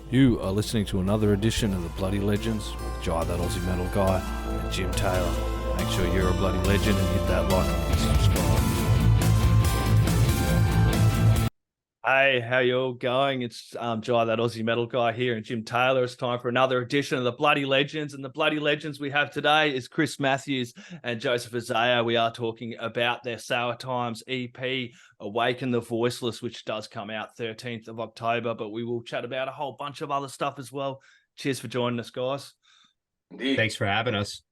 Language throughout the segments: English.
You are listening to another edition of the Bloody Legends with Jai, that Aussie metal guy, and Jim Taylor. Make sure you're a bloody legend and hit that like and subscribe. Hey, how you all going? It's Jai, that Aussie metal guy here, and Jim Taylor. It's time for another edition of the Bloody Legends. And the Bloody Legends we have today is Chris Matthews and Joseph Izayea. We are talking about their Sour Times EP, Awaken The Voiceless, which does come out 13th of October, but we will chat about a whole bunch of other stuff as well. Cheers for joining us, guys. Indeed. Thanks for having us.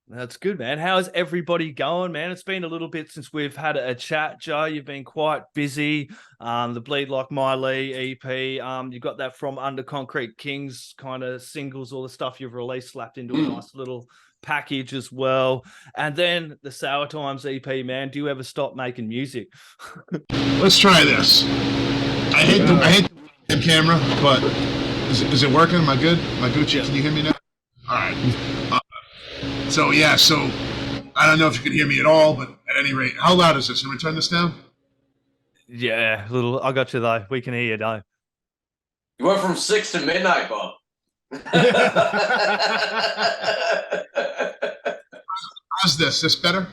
That's good, man. How's everybody going, man? It's been a little bit since we've had a chat, Joe. You've been quite busy. The Bleed Like Miley EP. You got that from Under Concrete Kings kind of singles, all the stuff you've released slapped into a nice little package as well. And then the Sour Times EP, man. Do you ever stop making music? Let's try this. I hate the camera, but is it working? Am I good? Am I Gucci? Yeah. Can you hear me now? All right. So I don't know if you can hear me at all, but at any rate, how loud is this? Can we turn this down? Yeah, a little. I got you though. We can hear you, though. You went from 6 to midnight, Bob. How's this? This better?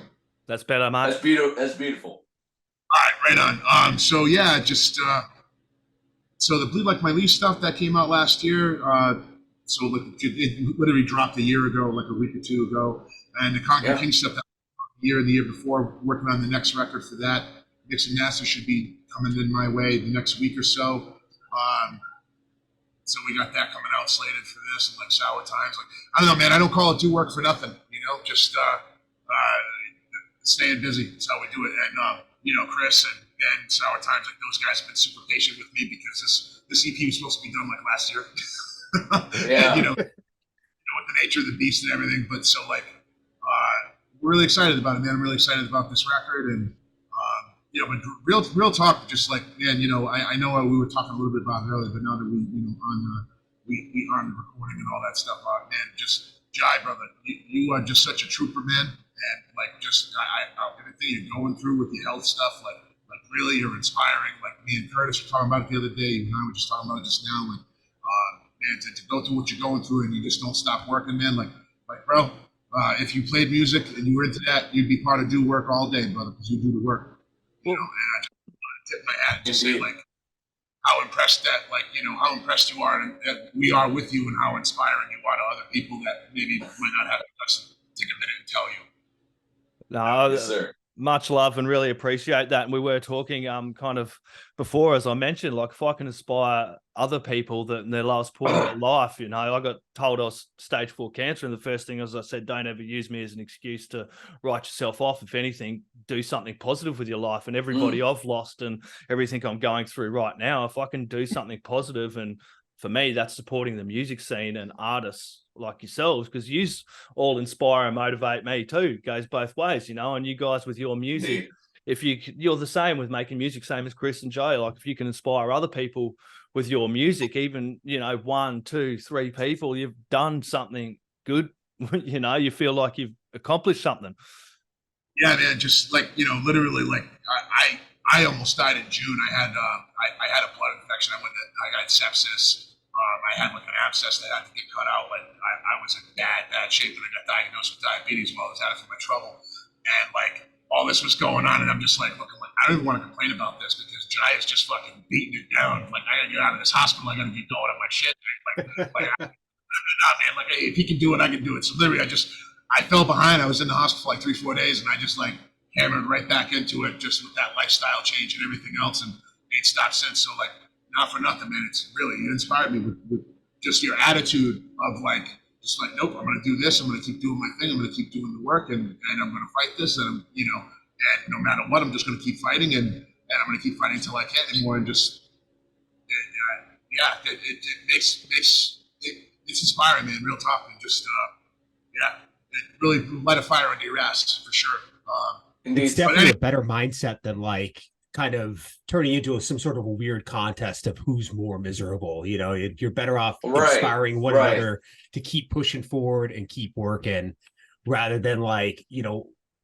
That's better, mate. That's beautiful. That's beautiful. All right, right on. So the Bleed Like My Leaf stuff that came out last year. So like it literally dropped a year ago, like a week or two ago, and the Concrete King stuff that the year and the year before, working on the next record for that. Mix and master should be coming in my way the next week or so. So we got that coming out slated for this, and like Sour Times. Like I don't know, man. I don't call it do work for nothing. Just staying busy. That's how we do it. And Chris and Ben, Sour Times, like those guys have been super patient with me because this EP was supposed to be done like last year. Yeah. And, with the nature of the beast and everything, but so like we're really excited about it, man. I'm really excited about this record, and but real talk, just like, man, I know we were talking a little bit about it earlier, but now that we we are on the recording and all that stuff, man, just Jai, brother, you are just such a trooper, man, and like just everything you're going through with the health stuff, like really you're inspiring. Like me and Curtis were talking about it the other day, you and I were just talking about it just now, like man, to go through what you're going through and you just don't stop working, man. Like bro, if you played music and you were into that, you'd be part of do work all day, brother, because you do the work. And I just want to tip my hat and just say, like, how impressed how impressed you are, and that we are with you, and how inspiring you are to other people that maybe might not have the guts to take a minute and tell you. No, yes, sir. Much love and really appreciate that. And we were talking kind of before, as I mentioned, like if I can inspire other people that in their last point of their life, I got told I was stage 4 cancer, and the first thing, as I said, don't ever use me as an excuse to write yourself off. If anything, do something positive with your life. And everybody I've lost and everything I'm going through right now, if I can do something positive, and for me, that's supporting the music scene and artists like yourselves, because you all inspire and motivate me too. It goes both ways, and you guys with your music, if you're the same with making music, same as Chris and Joe, like if you can inspire other people with your music, even 1, 2, 3 people, you've done something good. You feel like you've accomplished something. Yeah, man, just like literally, like I almost died in June. I had a blood infection. I got sepsis. I had like an abscess that had to get cut out. Like I was in bad shape, and I got diagnosed with diabetes while I was out of my trouble. And like all this was going on, and I'm just like, look, I don't even want to complain about this because Jai is just fucking beating it down. Like I gotta get out of this hospital. I gotta get going on my shit. Man, like if he can do it, I can do it. So literally, I fell behind. I was in the hospital for like 3-4 days, and I just like hammered right back into it, just with that lifestyle change and everything else, and ain't stopped since. So like, not for nothing, man. You inspired me with just your attitude of like, just like, nope, I'm going to do this. I'm going to keep doing my thing. I'm going to keep doing the work, and I'm going to fight this. And and no matter what, I'm just going to keep fighting, and I'm going to keep fighting until I can't anymore. And just, it's inspiring, man. Real talk, and just, it really light a fire under your ass for sure. It's definitely a better mindset than like kind of turning into some sort of a weird contest of who's more miserable. You're better off inspiring one another to keep pushing forward and keep working, rather than like,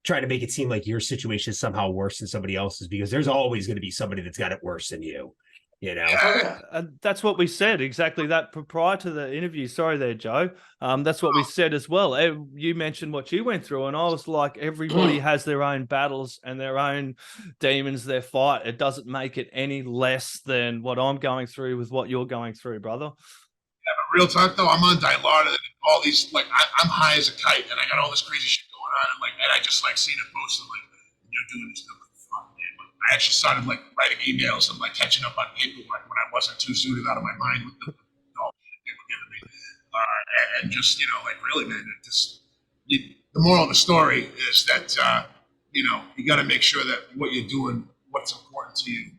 trying to make it seem like your situation is somehow worse than somebody else's, because there's always going to be somebody that's got it worse than you. you know. That's what we said, exactly that prior to the interview. Sorry there, Joe. That's what we said as well. You mentioned what you went through, and I was like, everybody has their own battles and their own demons they fight. It doesn't make it any less than what I'm going through with what you're going through, brother. Yeah, but real talk though, I'm on Dilaudid and all these, like, I'm high as a kite, and I got all this crazy shit going on, and I just like seen it posted, like, you're doing this stuff. I actually started like writing emails and like catching up on paperwork when I wasn't too zooted out of my mind with the all they were giving me, and just like really, man, the moral of the story is that you got to make sure that what you're doing, what's important to you,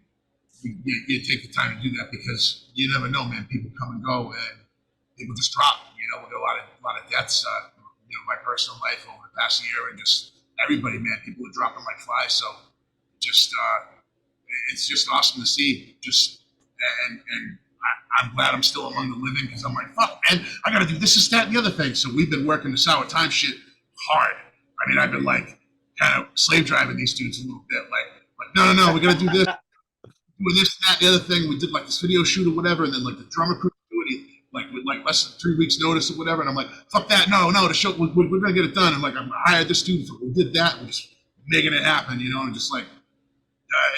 you take the time to do that, because you never know, man. People come and go, and people just drop. With a lot of deaths. My personal life over the past year, and just everybody, man. People are dropping like flies. So just it's just awesome to see. And I'm glad I'm still among the living, because I'm like, fuck, man, I got to do this, that, and the other thing. So we've been working the Sour Time shit hard. I mean, I've been like kind of slave driving these dudes a little bit. Like no, we got to do this. With this, that, the other thing, we did like this video shoot or whatever, and then like the drummer couldn't do it, with like less than 3 weeks notice or whatever, and I'm like, fuck that, no, the show, we're gonna get it done. I'm like, I hired this dude, so we did that, we're just making it happen, and just like,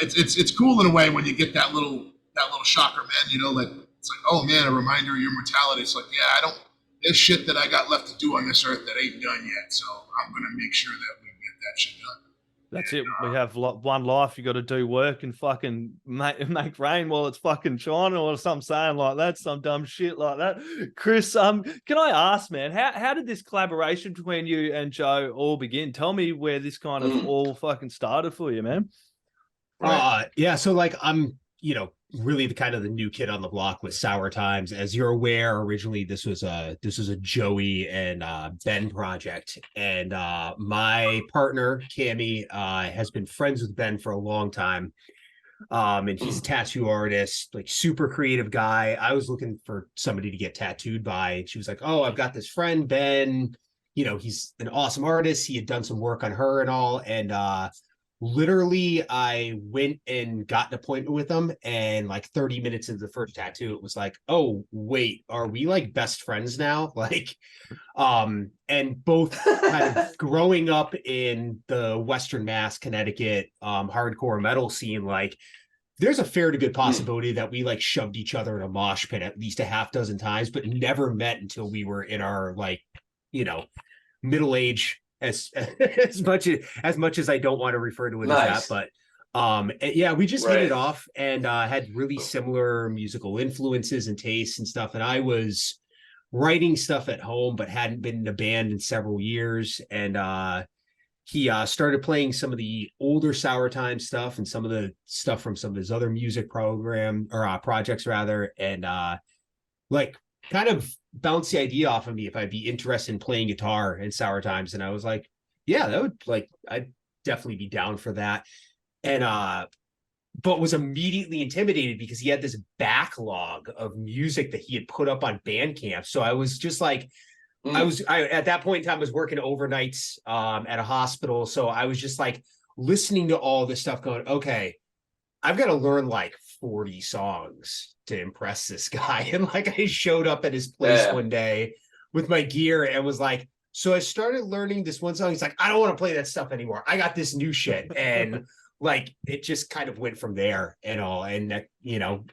it's cool in a way when you get that little shocker, man, like, it's like, oh man, a reminder of your mortality. It's like, yeah, there's shit that I got left to do on this earth that ain't done yet, so I'm gonna make sure that we get that shit done. That's it. We have one life. You got to do work and fucking make rain while it's fucking shining, or something saying like that, some dumb shit like that. Chris, can I ask, man, how did this collaboration between you and Joe all begin? Tell me where this kind of all fucking started for you, man. Yeah. So like, I'm, really the kind of the new kid on the block with Sour Times. As you're aware, originally this was a Joey and Ben project, and my partner Cammy has been friends with Ben for a long time, and he's a tattoo artist, like super creative guy. I was looking for somebody to get tattooed by. She was like, oh, I've got this friend Ben, he's an awesome artist. He had done some work on her and all, and literally I went and got an appointment with them, and like 30 minutes into the first tattoo, it was like, oh wait, are we like best friends now? Like, and both kind of growing up in the Western Mass, Connecticut, hardcore metal scene, like there's a fair to good possibility that we like shoved each other in a mosh pit at least a half dozen times, but never met until we were in our like, middle age, as much as I don't want to refer to it as that, but yeah, we just hit it off, and had really similar musical influences and tastes and stuff. And I was writing stuff at home, but hadn't been in a band in several years. And he started playing some of the older Sour Time stuff and some of the stuff from some of his other music projects rather, and like kind of bounced the idea off of me if I'd be interested in playing guitar in Sour Times. And I was like, yeah, that would, like, I'd definitely be down for that. And but was immediately intimidated because he had this backlog of music that he had put up on Bandcamp. So I was just like, I at that point in time was working overnights at a hospital. So I was just like listening to all this stuff going, okay, I've got to learn like 40 songs to impress this guy. And like, I showed up at his place one day with my gear and was like, so I started learning this one song. He's like, I don't want to play that stuff anymore. I got this new shit. And like, it just kind of went from there and all. And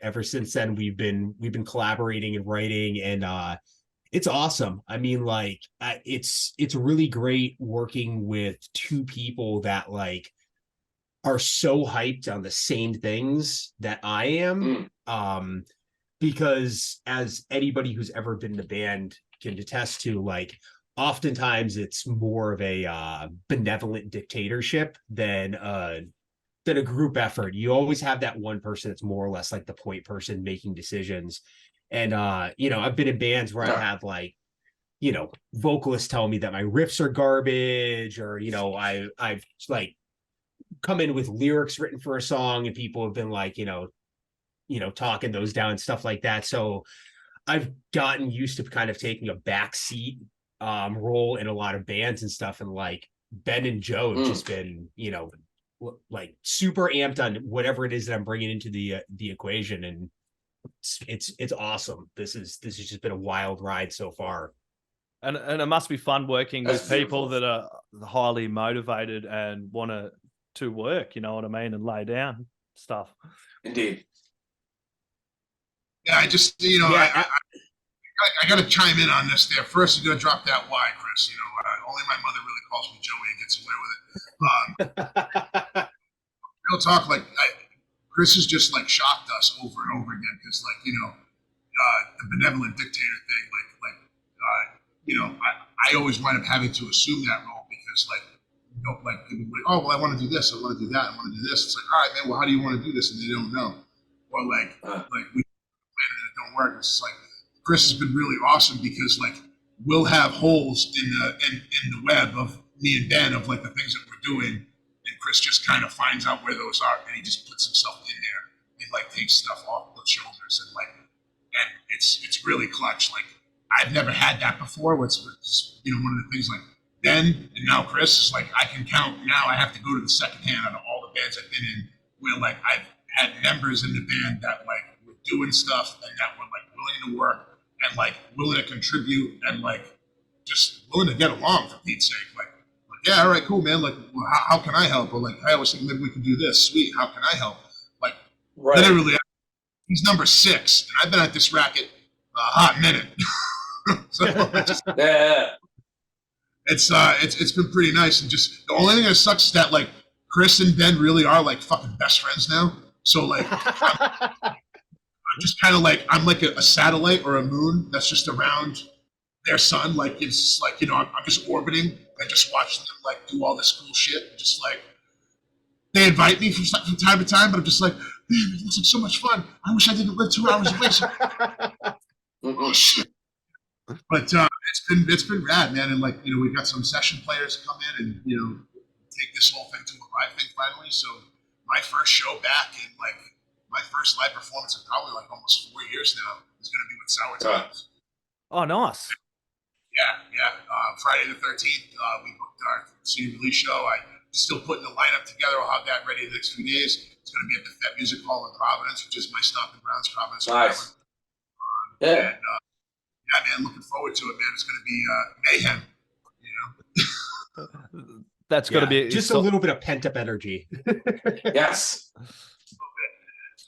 ever since then we've been collaborating and writing, and it's awesome. I mean, like, it's really great working with two people that like are so hyped on the same things that I am. Because as anybody who's ever been in a band can attest to, like, oftentimes it's more of a benevolent dictatorship than a group effort. You always have that one person that's more or less like the point person making decisions. And I've been in bands where I've had like, vocalists tell me that my riffs are garbage, or I've like come in with lyrics written for a song and people have been like, talking those down, stuff like that. So I've gotten used to kind of taking a backseat role in a lot of bands and stuff. And like Ben and Joe have just been, like super amped on whatever it is that I'm bringing into the equation. And it's awesome. This has just been a wild ride so far. And it must be fun working That's with people beautiful. that are highly motivated and want to work, you know what I mean, and lay down stuff. Indeed. Yeah, I just, you know, Yeah, I got to chime in on this there. First, you got to drop that Y, Chris. You know, only my mother really calls me Joey and gets away with it. Real talk, like, Chris has just, like, shocked us over and over again because, like, you know, the benevolent dictator thing, you know, I always wind up having to assume that role because, like, you know, like, people are like, oh, well, I want to do this, I want to do that, I want to do this. It's like, all right, man, well, how do you want to do this? And they don't know. Or, like we plan it and it don't work. It's just like, Chris has been really awesome because, like, we'll have holes in the web of me and Ben of, like, the things that we're doing, and Chris just kind of finds out where those are, and he just puts himself in there and, like, takes stuff off the shoulders, and, like, and it's really clutch. Like, I've never had that before. What's you know, one of the things, like, Ben and now Chris is like, I can count now. I have to go to the second hand out of all the bands I've been in where, like, I've had members in the band that, like, were doing stuff and that were, like, willing to work and, like, willing to contribute and, like, just willing to get along, for Pete's sake. Like, yeah, all right, cool, man. Like, well, how can I help? Or, like, hey, I was thinking maybe we can do this. Sweet. How can I help? Like, literally, he's number 6, and I've been at this racket a hot minute. So Yeah. it's been pretty nice, and just the only thing that sucks is that, like, Chris and Ben really are, like, fucking best friends now. So, like, I'm just kind of like, I'm like a satellite or a moon that's just around their sun. Like, it's just like, you know, I'm just orbiting and just watching them, like, do all this cool shit. Just like, they invite me from time to time, but I'm just like, man, it looks like so much fun. I wish I didn't live 2 hours away. So, oh shit. But it's been rad, man. And, like, you know, we've got some session players come in and, you know, take this whole thing to a live thing finally. So my first show back in, like, my first live performance in probably, like, almost 4 years now is going to be with Sour Times. Oh, nice. Yeah. Friday the 13th, we booked our CD release show. I'm still putting the lineup together. I'll have that ready the next few days. It's going to be at the Fet Music Hall in Providence, which is my stomping grounds, Providence. Nice. Yeah. And, yeah, man, looking forward to it, man. It's going to be mayhem, you know. That's got to be just a little bit of pent up energy. Yes.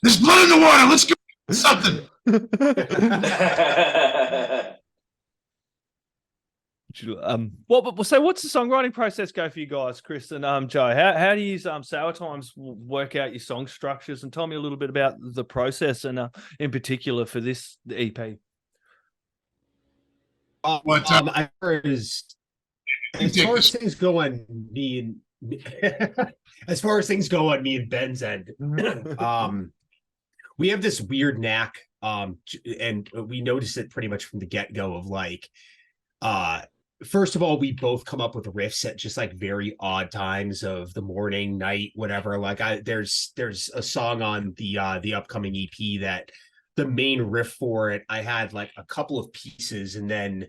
There's blood in the water. Let's go something. So what's the songwriting process go for you guys, Chris and Joe? How do you use Sour Times work out your song structures? And tell me a little bit about the process and in particular for this EP. As far as things go on me and Ben's end, we have this weird knack, and we noticed it pretty much from the get-go of, like, first of all, we both come up with riffs at just, like, very odd times of the morning, night, whatever. Like, there's a song on the upcoming EP that the main riff for it, I had, like, a couple of pieces, and then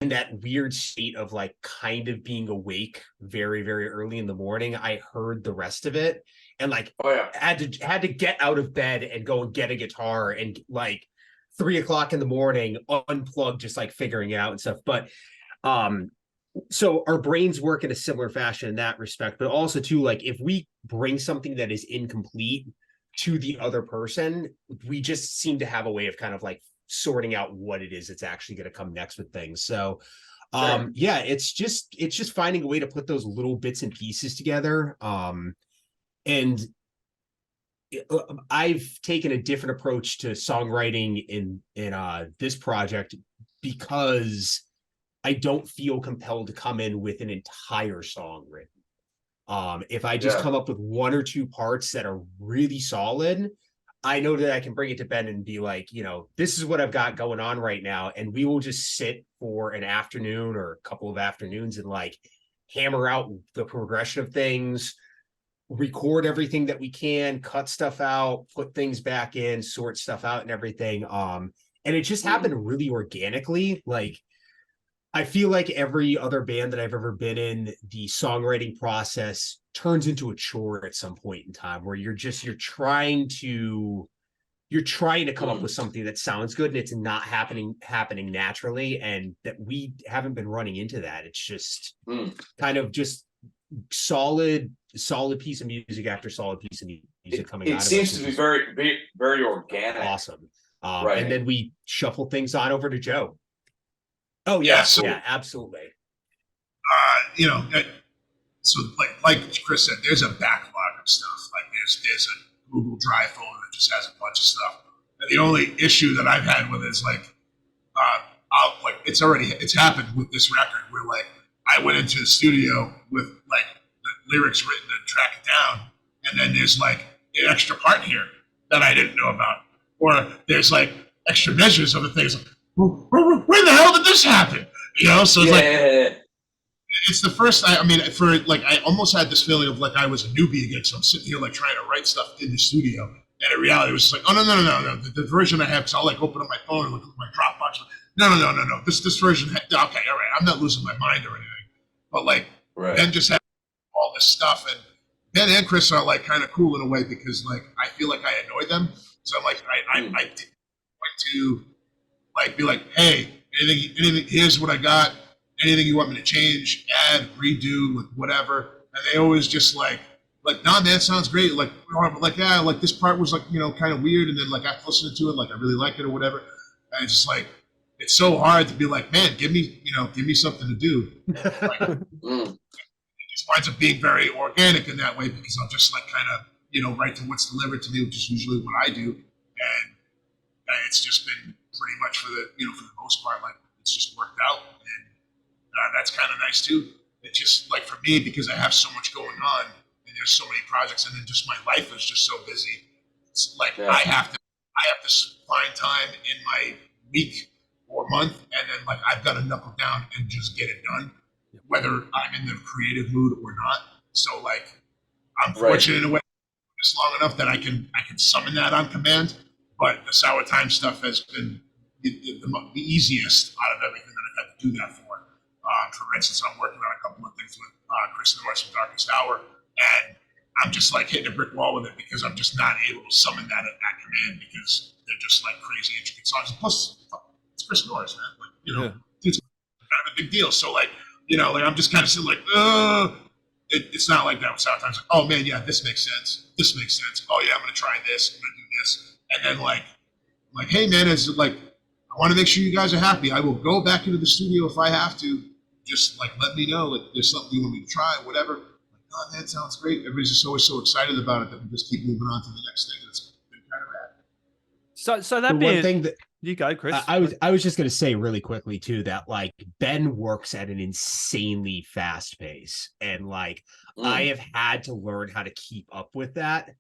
in that weird state of, like, kind of being awake very, very early in the morning, I heard the rest of it and, like, had to get out of bed and go and get a guitar and, like, 3 o'clock in the morning, unplug, just, like, figuring it out and stuff. But so our brains work in a similar fashion in that respect, but also too, like, if we bring something that is incomplete to the other person, we just seem to have a way of kind of, like, sorting out what it is that's actually going to come next with things. So yeah, it's just finding a way to put those little bits and pieces together. And I've taken a different approach to songwriting in this project because I don't feel compelled to come in with an entire song written. If I just come up with 1 or 2 parts that are really solid, I know that I can bring it to Ben and be like, you know, this is what I've got going on right now. And we will just sit for an afternoon or a couple of afternoons and, like, hammer out the progression of things, record everything that we can, cut stuff out, put things back in, sort stuff out and everything. And it just happened really organically. Like, I feel like every other band that I've ever been in, the songwriting process turns into a chore at some point in time where you're trying to you're trying to come up with something that sounds good and it's not happening naturally, and that we haven't been running into that. It's just kind of just solid piece of music after solid piece of music coming out of it. It seems to be very, very organic. Awesome. Right. And then we shuffle things on over to Joe. Oh yeah, yeah, absolutely. You know, so like Chris said, there's a backlog of stuff. Like there's a Google Drive folder that just has a bunch of stuff. And the only issue that I've had with it is like, it's happened with this record where like I went into the studio with like the lyrics written and track it down, and then there's like an extra part here that I didn't know about, or there's like extra measures of the things. Like, where the hell did this happen? You know, so it's it's the first. I mean, I almost had this feeling of like I was a newbie again. So I'm sitting here like trying to write stuff in the studio, and in reality, it was just like, oh no. The version I have, because I'll like open up my phone and look at my Dropbox. No. This version. Okay, all right. I'm not losing my mind or anything, but like Ben just had all this stuff, and Ben and Chris are like kind of cool in a way because like I feel like I annoy them. So I'm like I went to like be like, hey, anything. Here's what I got. Anything you want me to change, add, redo, like whatever. And they always just like, nah, man, sounds great. Like this part was like, kind of weird. And then like after listening to it, like I really like it or whatever. And it's just like, it's so hard to be like, man, give me something to do. Like, it just winds up being very organic in that way because I'll just like kind of, write to what's delivered to me, which is usually what I do. And it's just been pretty much for the most part, like it's just worked out. And that's kind of nice too. It's just like for me, because I have so much going on and there's so many projects, and then just my life is just so busy. It's like I have to find time in my week or month, and then like I've got to knuckle down and just get it done, whether I'm in the creative mood or not. So like I'm fortunate in a way just long enough that I can summon that on command. But the Sour Time stuff has been the easiest out of everything that I've had to do that for. For instance, I'm working on a couple of things with Chris Norris from Darkest Hour, and I'm just like hitting a brick wall with it because I'm just not able to summon that at command because they're just like crazy intricate songs. Plus, it's Chris Norris, man. Like, it's kind of a big deal. So like, like I'm just kind of sitting like, it's not like that with Sour Times. Like, oh man, yeah, this makes sense. This makes sense. Oh yeah, I'm gonna try this. I'm gonna do this. And then like, hey man, it's like I want to make sure you guys are happy. I will go back into the studio if I have to. Just like let me know, like there's something you want me to try, whatever. Like, oh, that sounds great. Everybody's just always so excited about it that we just keep moving on to the next thing. It's been kind of rad. So that one thing that you go, Chris. I was just gonna say really quickly too that like Ben works at an insanely fast pace, and like I have had to learn how to keep up with that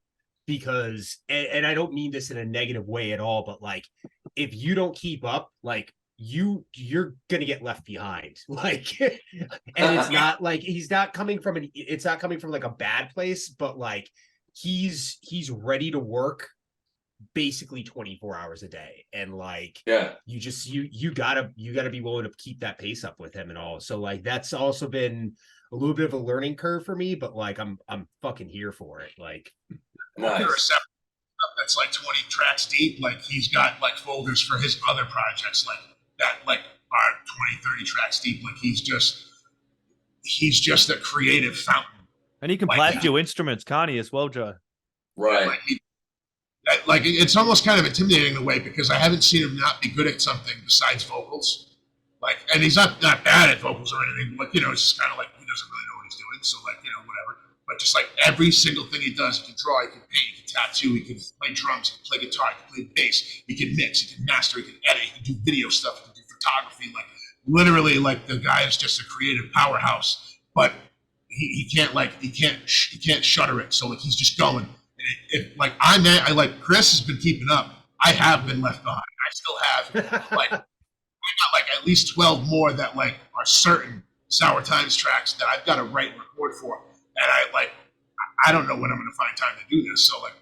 because, and I don't mean this in a negative way at all, but like if you don't keep up, like you're gonna get left behind, like, and it's not like it's not coming from like a bad place, but like he's ready to work basically 24 hours a day, and like you gotta be willing to keep that pace up with him and all. So like that's also been a little bit of a learning curve for me, but like I'm fucking here for it. Like nice. That's like 20 tracks deep. Like he's got like folders for his other projects like that, like are 20, 30 tracks deep. Like he's just a creative fountain. And he can play a few instruments, can't he, as well, Joe? Right. Like it's almost kind of intimidating in a way because I haven't seen him not be good at something besides vocals. Like, and he's not bad at vocals or anything, but it's just kind of like he doesn't really know what he's doing. So like, whatever. But just like every single thing he does, he can draw, he can paint, he can tattoo, he can play drums, he can play guitar, he can play bass, he can mix, he can master, he can edit, he can do video stuff, he can do photography. Like literally, like the guy is just a creative powerhouse. But he can't shutter it. So like he's just going. And like I like Chris has been keeping up. I have been left behind. I still have like I got like at least 12 more that like are certain Sour Times tracks that I've got to write and record for. And I don't know when I'm going to find time to do this. So like,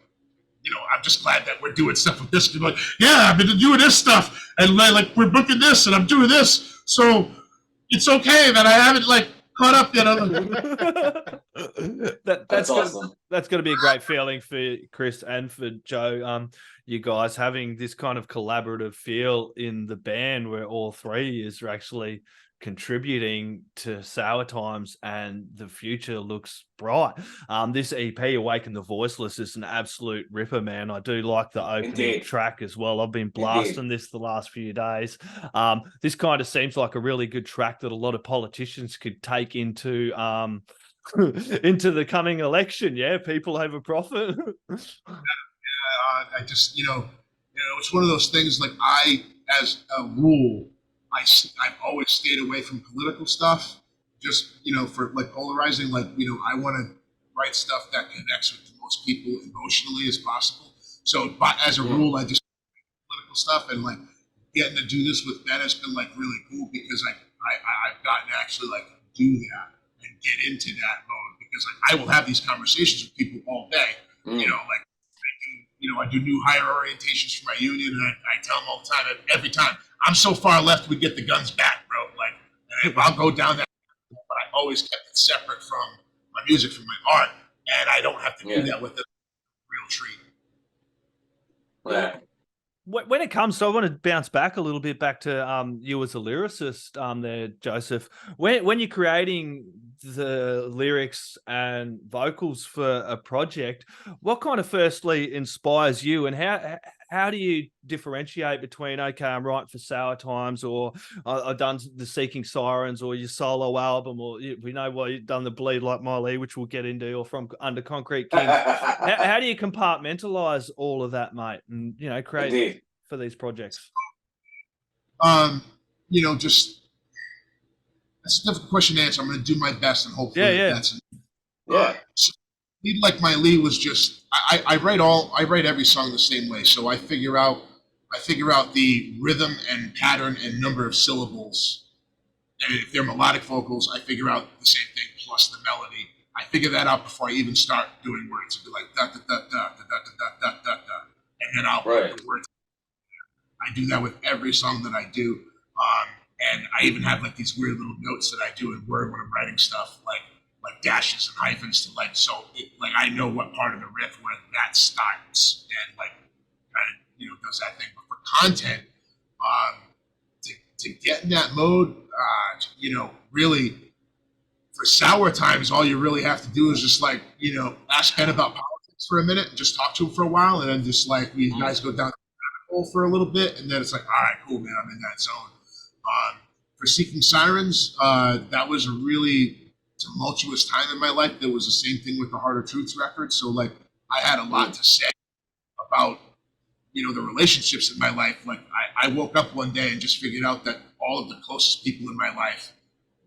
I'm just glad that we're doing stuff with this. Like, yeah, I've been doing this stuff, and like we're booking this, and I'm doing this. So it's okay that I haven't like caught up yet. That's awesome. That's going to be a great feeling for Chris and for Joe. you guys having this kind of collaborative feel in the band where all three is actually contributing to Sour Times, and the future looks bright. This EP, Awaken the Voiceless, is an absolute ripper, man. I do like the opening track as well. I've been blasting this the last few days. This kind of seems like a really good track that a lot of politicians could take into into the coming election. Yeah, people have a profit. I just, it's one of those things. Like as a rule, I've always stayed away from political stuff. Just for like polarizing. Like I want to write stuff that connects with the most people emotionally as possible. So, but as a rule, I just political stuff, and like getting to do this with Ben has been like really cool because I've gotten to actually like do that and get into that mode, because like I will have these conversations with people all day. Like I do new hire orientations for my union, and I tell them all the time, every time, I'm so far left, we get the guns back, bro. Like, and I'll go down that, but I always kept it separate from my music, from my art, and I don't have to do that with a real treat. Yeah. When it comes to, I want to bounce back a little bit back to you as a lyricist there, Joseph. When you're creating the lyrics and vocals for a project, what kind of firstly inspires you, and how do you differentiate between, okay, I'm writing for Sour Times, or I've done the Seeking Sirens, or your solo album, or we know why you've done the Bleed Like Miley, which we'll get into, or from Under Concrete Kings. how do you compartmentalize all of that, mate, and create for these projects? Just that's a difficult question to answer. I'm going to do my best, and hopefully that's it. So, Bleed Like Miley was just I write every song the same way. So I figure out the rhythm and pattern and number of syllables. And if they're melodic vocals, I figure out the same thing plus the melody. I figure that out before I even start doing words. It'd be like da da da da da da da da da, and then I'll put the words. I do that with every song that I do. And I even have like these weird little notes that I do in Word when I'm writing stuff, like dashes and hyphens to I know what part of the riff where that starts, and like kind of does that thing. But for content, to get in that mode, really for Sour Times, all you really have to do is just ask Ben about politics for a minute and just talk to him for a while, and then just you guys go down the hole for a little bit, and then it's like, all right, cool, man, I'm in that zone. For Seeking Sirens, that was a really tumultuous time in my life. There was the same thing with the Harder Truths record. So I had a lot to say about, the relationships in my life. Like I woke up one day and just figured out that all of the closest people in my life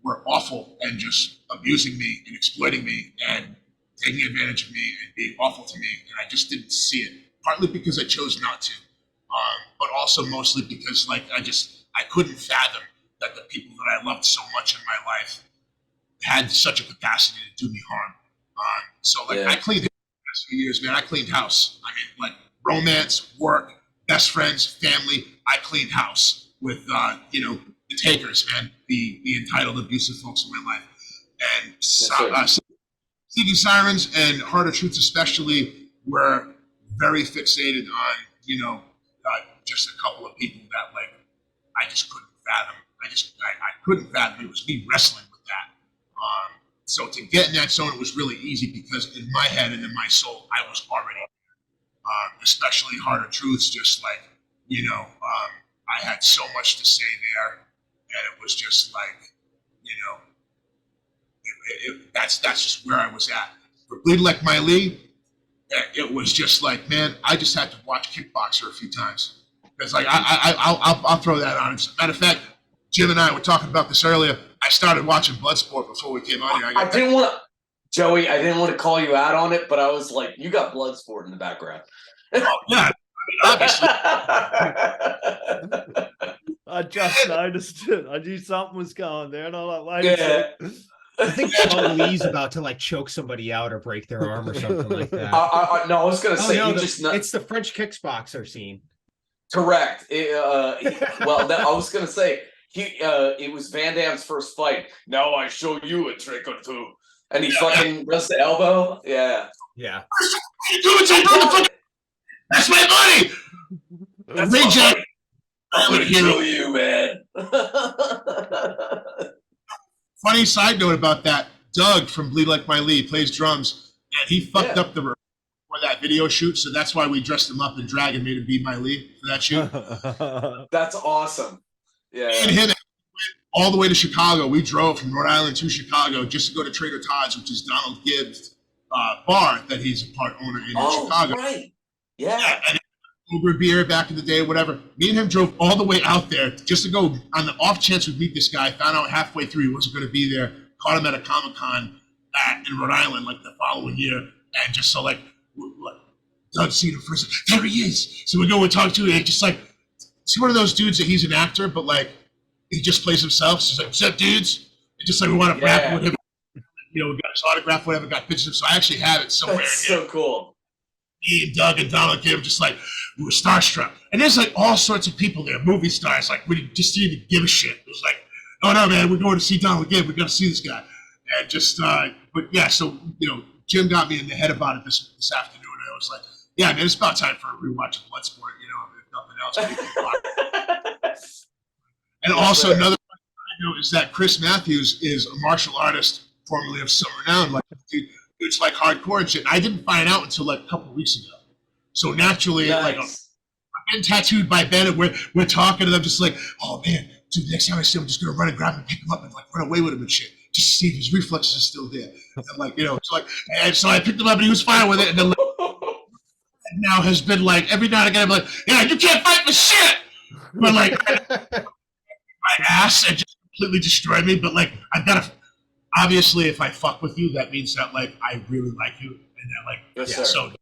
were awful and just abusing me and exploiting me and taking advantage of me and being awful to me. And I just didn't see it, partly because I chose not to, but also mostly because I couldn't fathom that the people that I loved so much in my life had such a capacity to do me harm. I cleaned the past few years, man. I cleaned house. I mean, romance, work, best friends, family. I cleaned house with the takers, man, the entitled, abusive folks in my life. And Seeking Sirens and Harder Truths especially were very fixated on just a couple of people that I just couldn't fathom. I couldn't fathom. It was me wrestling with that. So to get in that zone, it was really easy because in my head and in my soul, I was already, especially Harder Truths, just I had so much to say there, and it was just that's just where I was at. For Bleed Like Miley, it was just man, I just had to watch Kickboxer a few times. Because I'll throw that on. As a matter of fact, Jim and I were talking about this earlier. I started watching Bloodsport before we came on here. I didn't want to call you out on it, but I was like, you got Bloodsport in the background. Oh, yeah, obviously. I just noticed it. I knew something was going there, and I'm like, wait a second. I think Lee's about to choke somebody out or break their arm or something like that. No, I was going to say, it's the French kickboxer scene. Correct. I was going to say, it was Van Damme's first fight. Now I show you a trick or two. And he fucking does the elbow. Yeah. Yeah. That's my money. That's Ray J. I'm gonna kill you, man. Funny side note about that: Doug from Bleed Like My Lee plays drums, and he fucked up the for that video shoot, so that's why we dressed him up in drag and made him be my Lee for that shoot. That's awesome. Yeah. Me and him went all the way to Chicago. We drove from Rhode Island to Chicago just to go to Trader Todd's, which is Donald Gibbs' bar that he's a part owner in Chicago. Right. Yeah. And Uber beer back in the day, whatever. Me and him drove all the way out there just to go on the off chance we'd meet this guy. Found out halfway through he wasn't going to be there. Caught him at a Comic-Con in Rhode Island like the following year, and just so like Doug seen him first. There he is. So we go and talk to him. And just like, see, one of those dudes that he's an actor, but like he just plays himself. So he's like, "What's up, dudes?" And just like we want to rap with him. You know, we got his autograph, whatever. Got pictures of him. So I actually have it somewhere. That's so cool. Me and Doug and Donald Gibb just like we were starstruck. And there's like all sorts of people there, movie stars. Like we just didn't even give a shit. It was like, "Oh no, man, we're going to see Donald Gibb. We got to see this guy." And just, but yeah. So you know, Jim got me in the head about it this afternoon. And I was like, "Yeah, man, it's about time for a rewatch of Bloodsport." You know, if nothing else. And also another thing I know is that Chris Matthews is a martial artist, formerly of some renown. Like dude's like hardcore and shit. And I didn't find out until like a couple of weeks ago. So naturally, like I've been tattooed by Ben, and we're talking, and I'm just like, "Oh man, dude, next time I see him, I'm just gonna run and grab him and pick him up and like run away with him and shit, just to see if his reflexes are still there." And like, you know, it's like, and so I picked him up and he was fine with it. And then like, now has been like every now and again, I'm like, "Yeah, you can't fight for shit," but like my ass and just completely destroyed me. But like, I've got to. Obviously, if I fuck with you, that means that like I really like you, and that like so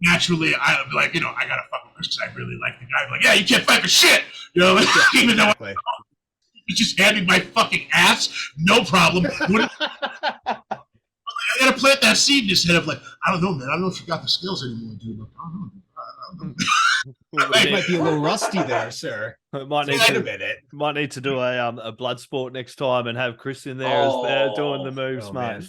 naturally I'll be like, you know, I gotta fuck with Chris because I really like the guy. I'm like, "Yeah, you can't fight for shit," you know, even though he's just handing my fucking ass, no problem. I gotta plant that seed in his head of like, I don't know, man. I don't know if you got the skills anymore, dude. Like, I don't know. It might be a little rusty there, sir. Might need to do a blood sport next time and have Chris in there as they're doing the moves, mate.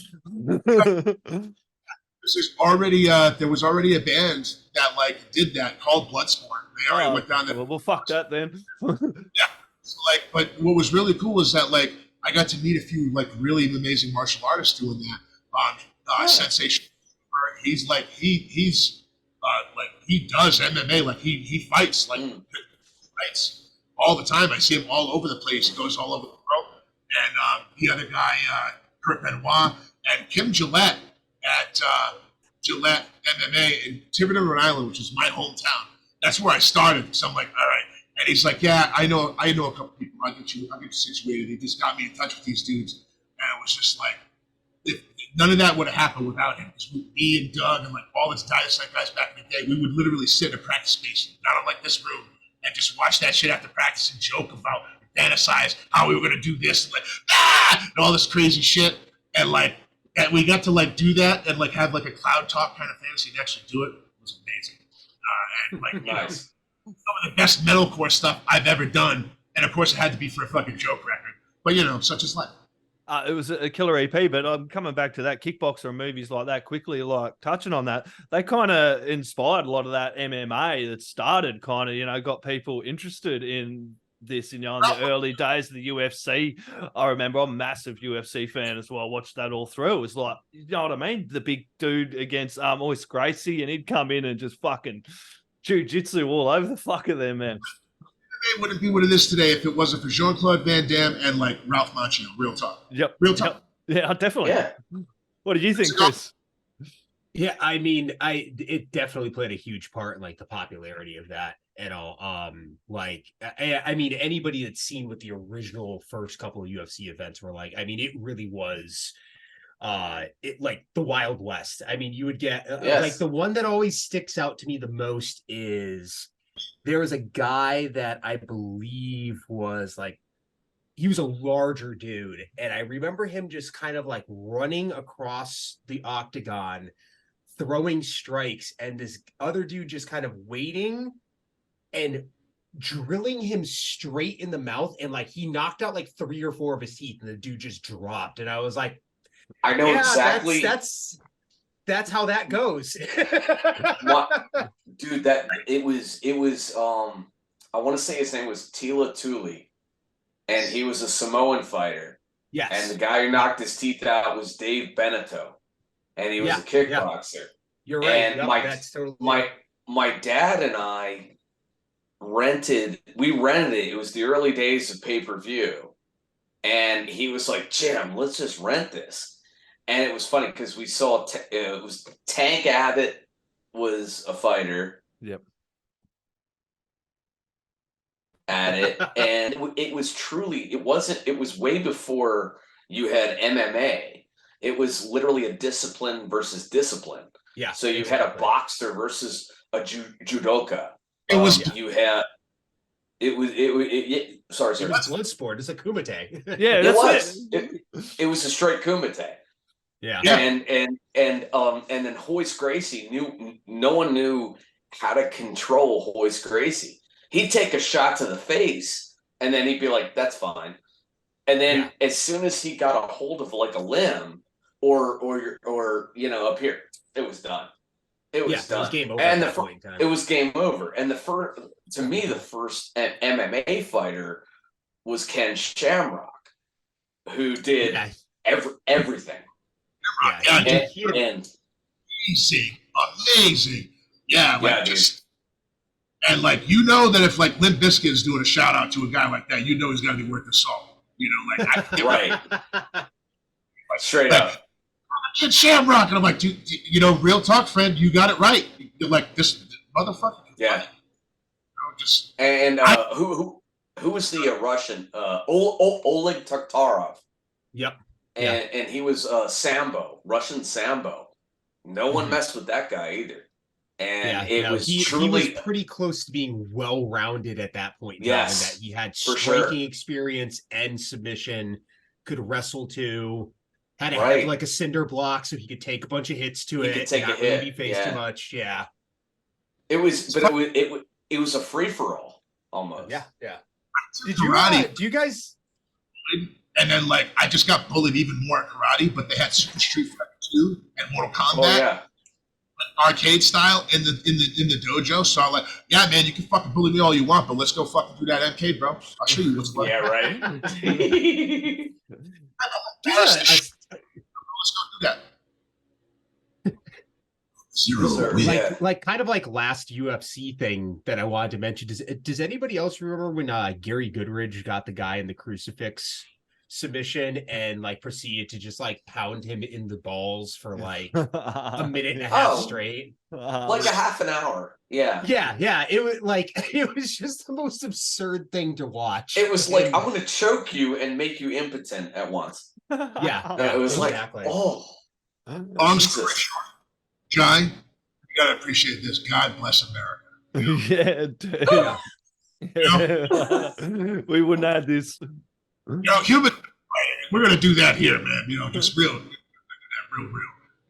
This is already there was already a band that like did that called Bloodsport. They already went down there. Well, fuck that then. Yeah. So, like, but what was really cool is that like I got to meet a few like really amazing martial artists doing that. Sensation. He's like he's like he does MMA, like he fights like fights all the time. I see him all over the place. He goes all over the world. And the other guy, Kurt Benoit, and Kim Gillette at Gillette MMA in Tiverton, Rhode Island, which is my hometown. That's where I started. So I'm like, all right. And he's like, "Yeah, I know a couple people. I'll get you situated." He just got me in touch with these dudes, and it was just like, none of that would have happened without him. Because me and Doug and like all his Diasite guys back in the day, we would literally sit in a practice space, not in like this room, and just watch that shit after practice and joke about, fantasize how we were gonna do this, and like and all this crazy shit, and like, and we got to like do that and like have like a cloud talk kind of fantasy and actually do it. It was amazing, and like nice. Some of the best metalcore stuff I've ever done, and of course it had to be for a fucking joke record. But you know, such is life. It was a killer EP, but I'm coming back to that kickboxer and movies like that quickly, like touching on that. They kind of inspired a lot of that MMA that started kind of, you know, got people interested in this, you know, in the early days of the UFC. I remember I'm a massive UFC fan as well. I watched that all through. It was like, you know what I mean? The big dude against Royce Gracie, and he'd come in and just fucking jiu-jitsu all over the fuck of them, man. It wouldn't be what it is today if it wasn't for Jean-Claude Van Damme and like Ralph Macchio. Real talk. Yep. Real talk. Yep. Yeah, definitely. Yeah. What do you think, Chris? Yeah, I mean, it definitely played a huge part in like the popularity of that and all. Like, I mean, anybody that's seen what the original first couple of UFC events were like, I mean, it really was it like the Wild West. I mean, you would get like the one that always sticks out to me the most is there was a guy that I believe was like, he was a larger dude, and I remember him just kind of like running across the octagon, throwing strikes, and this other dude just kind of waiting and drilling him straight in the mouth, and like he knocked out like 3 or 4 of his teeth, and the dude just dropped. And I was like, I know exactly. That's that's how that goes. Dude, that it was I want to say his name was Tila Tuli, and he was a Samoan fighter. Yes. And the guy who knocked his teeth out was Dave Beneteau, and he was a kickboxer. You're right. And that's totally my dad and I rented it. It was the early days of pay-per-view. And he was like, Jim, let's just rent this. And it was funny because we saw it was Tank Abbott was a fighter. Yep. At it, and it was truly, it was way before you had MMA. It was literally a discipline versus discipline. Yeah. So you had a boxer versus a judoka. It was sorry. It was blood sport. It's a kumite. Yeah, that's it was a straight kumite. Yeah. And then Hoist Gracie no one knew how to control Hoist Gracie. He'd take a shot to the face, and then he'd be like, "That's fine." And then as soon as he got a hold of like a limb, or up here, it was done. It was done. It was game over. And it was game over. And the first MMA fighter was Ken Shamrock, who did everything. And amazing. Yeah, and like that if like Limp Bizkit is doing a shout out to a guy like that, he's got to be worth the salt. Right. Straight up. Ken Shamrock, and I'm like, dude, real talk, friend, you got it right. You're like this motherfucker. Yeah. Who was the Russian? Oleg Taktarov. Yep. And he was Russian Sambo. No one messed with that guy either. And he was pretty close to being well-rounded at that point. Yes, that he had striking experience and submission, could wrestle too, had like a cinder block so he could take a bunch of hits to it. Could take a hit. Really be faced too much. Yeah. It was a free for all almost. Yeah. Yeah. Did you guys? And then like I just got bullied even more at karate, but they had Super Street Fighter 2 and Mortal Kombat. Oh yeah. Arcade style in the dojo, so I'm like, yeah, man, you can fucking bully me all you want, but let's go fucking do that MK, bro. I'll show you what's what. Yeah, right. Let's go do that. Zero. Like kind of like last UFC thing that I wanted to mention. Does anybody else remember when Gary Goodridge got the guy in the crucifix submission and like proceeded to just like pound him in the balls for like a minute and a half straight, like a half an hour? Yeah. It was just the most absurd thing to watch. It was like, I'm gonna choke you and make you impotent at once. It was exactly. Long story short, John, you gotta appreciate this. God bless America. Dude. We wouldn't have this. Human, we're gonna do that here, man. Just real.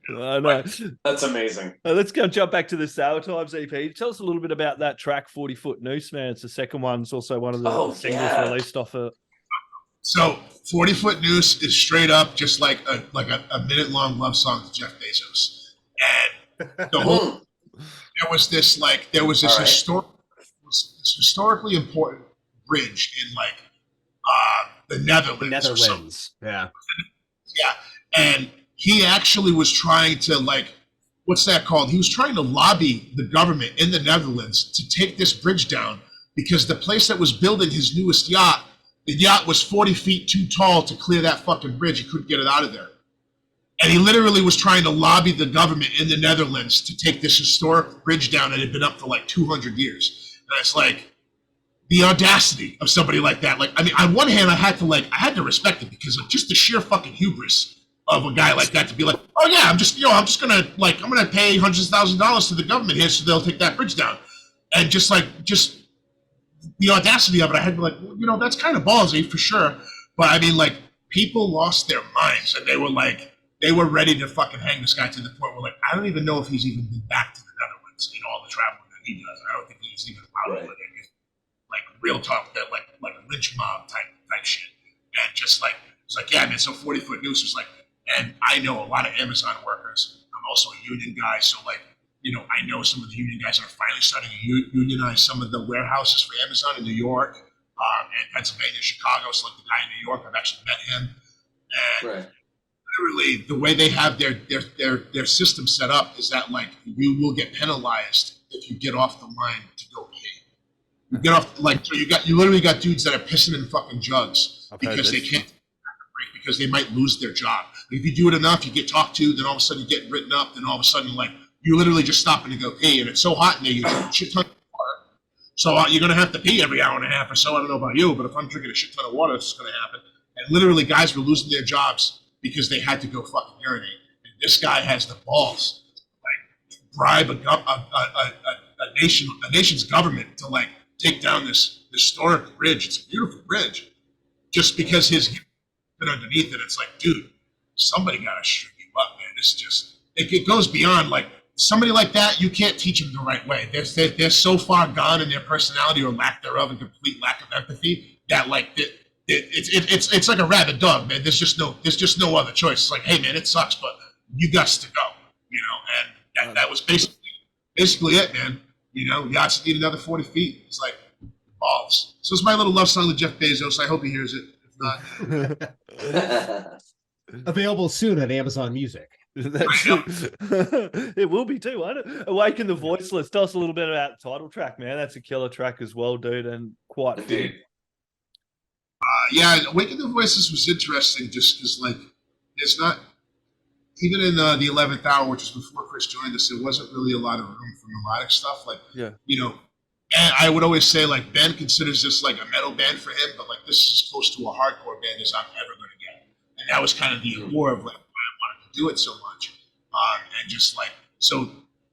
I know. That's amazing. Let's go jump back to the Sour Times EP. Tell us a little bit about that track, 40 Foot Noose, man. It's the second one. It's also one of the singles released off it. So 40 Foot Noose is straight up just like a minute-long love song to Jeff Bezos. And the whole there was this historically important bridge in like the Netherlands. Yeah. And he actually was trying to like, what's that called? He was trying to lobby the government in the Netherlands to take this bridge down because the place that was building his newest yacht, the yacht was 40 feet too tall to clear that fucking bridge. He couldn't get it out of there. And he literally was trying to lobby the government in the Netherlands to take this historic bridge down that had been up for like 200 years. And it's like, the audacity of somebody like that. Like, I mean, on one hand, I had to respect it because of just the sheer fucking hubris of a guy like that to be like, oh yeah, I'm gonna pay hundreds of thousands of dollars to the government here so they'll take that bridge down. And just the audacity of it, I had to be like, well, that's kind of ballsy for sure. But I mean, like, people lost their minds and they were ready to fucking hang this guy to the point where like, I don't even know if he's even been back to the Netherlands in all the traveling that he does. I don't think he's even out of it. Like real talk, that like lynch mob type shit, and just like it's like, yeah, man. So 40 Foot Noose was like, and I know a lot of Amazon workers. I'm also a union guy, so like, you know, I know some of the union guys that are finally starting to unionize some of the warehouses for Amazon in New York, and Pennsylvania, Chicago. So like the guy in New York, I've actually met him, and literally the way they have their system set up is that like you will get penalized if you get off the line to go pay. You get off, like, so you literally got dudes that are pissing in fucking jugs because they can't take a break because they might lose their job. If you do it enough, you get talked to, then all of a sudden you get written up, then all of a sudden like you literally just stop and go pee, and it's so hot in there you drink a shit ton of water. So you're gonna have to pee every hour and a half or so. I don't know about you, but if I'm drinking a shit ton of water, it's gonna happen. And literally, guys were losing their jobs because they had to go fucking urinate. And this guy has the balls to like bribe a nation's government to like take down this historic bridge. It's a beautiful bridge, just because his been underneath it. It's like, dude, somebody gotta shoot you up, man. It's just it goes beyond like somebody like that. You can't teach them the right way. They're so far gone in their personality or lack thereof, and complete lack of empathy that like it's like a rabid dog, man. There's just no other choice. It's like, hey, man, it sucks, but you got to go, you know. And that was basically it, man. You know, Yachts need another 40 feet. It's like balls. So it's my little love song to Jeff Bezos. I hope he hears it. If not, available soon on Amazon Music. It will be too, won't it? Awaken the Voiceless. Tell us a little bit about the title track, man. That's a killer track as well, dude, and quite big. Yeah, Awaken the Voiceless was interesting just because, like, it's not, even in the 11th hour, which was before Chris joined us, there wasn't really a lot of room for melodic stuff. Like, you know, and I would always say, like, Ben considers this like a metal band for him, but like, this is as close to a hardcore band as I'm ever going to get. And that was kind of the allure of like, why I wanted to do it so much. And just like, so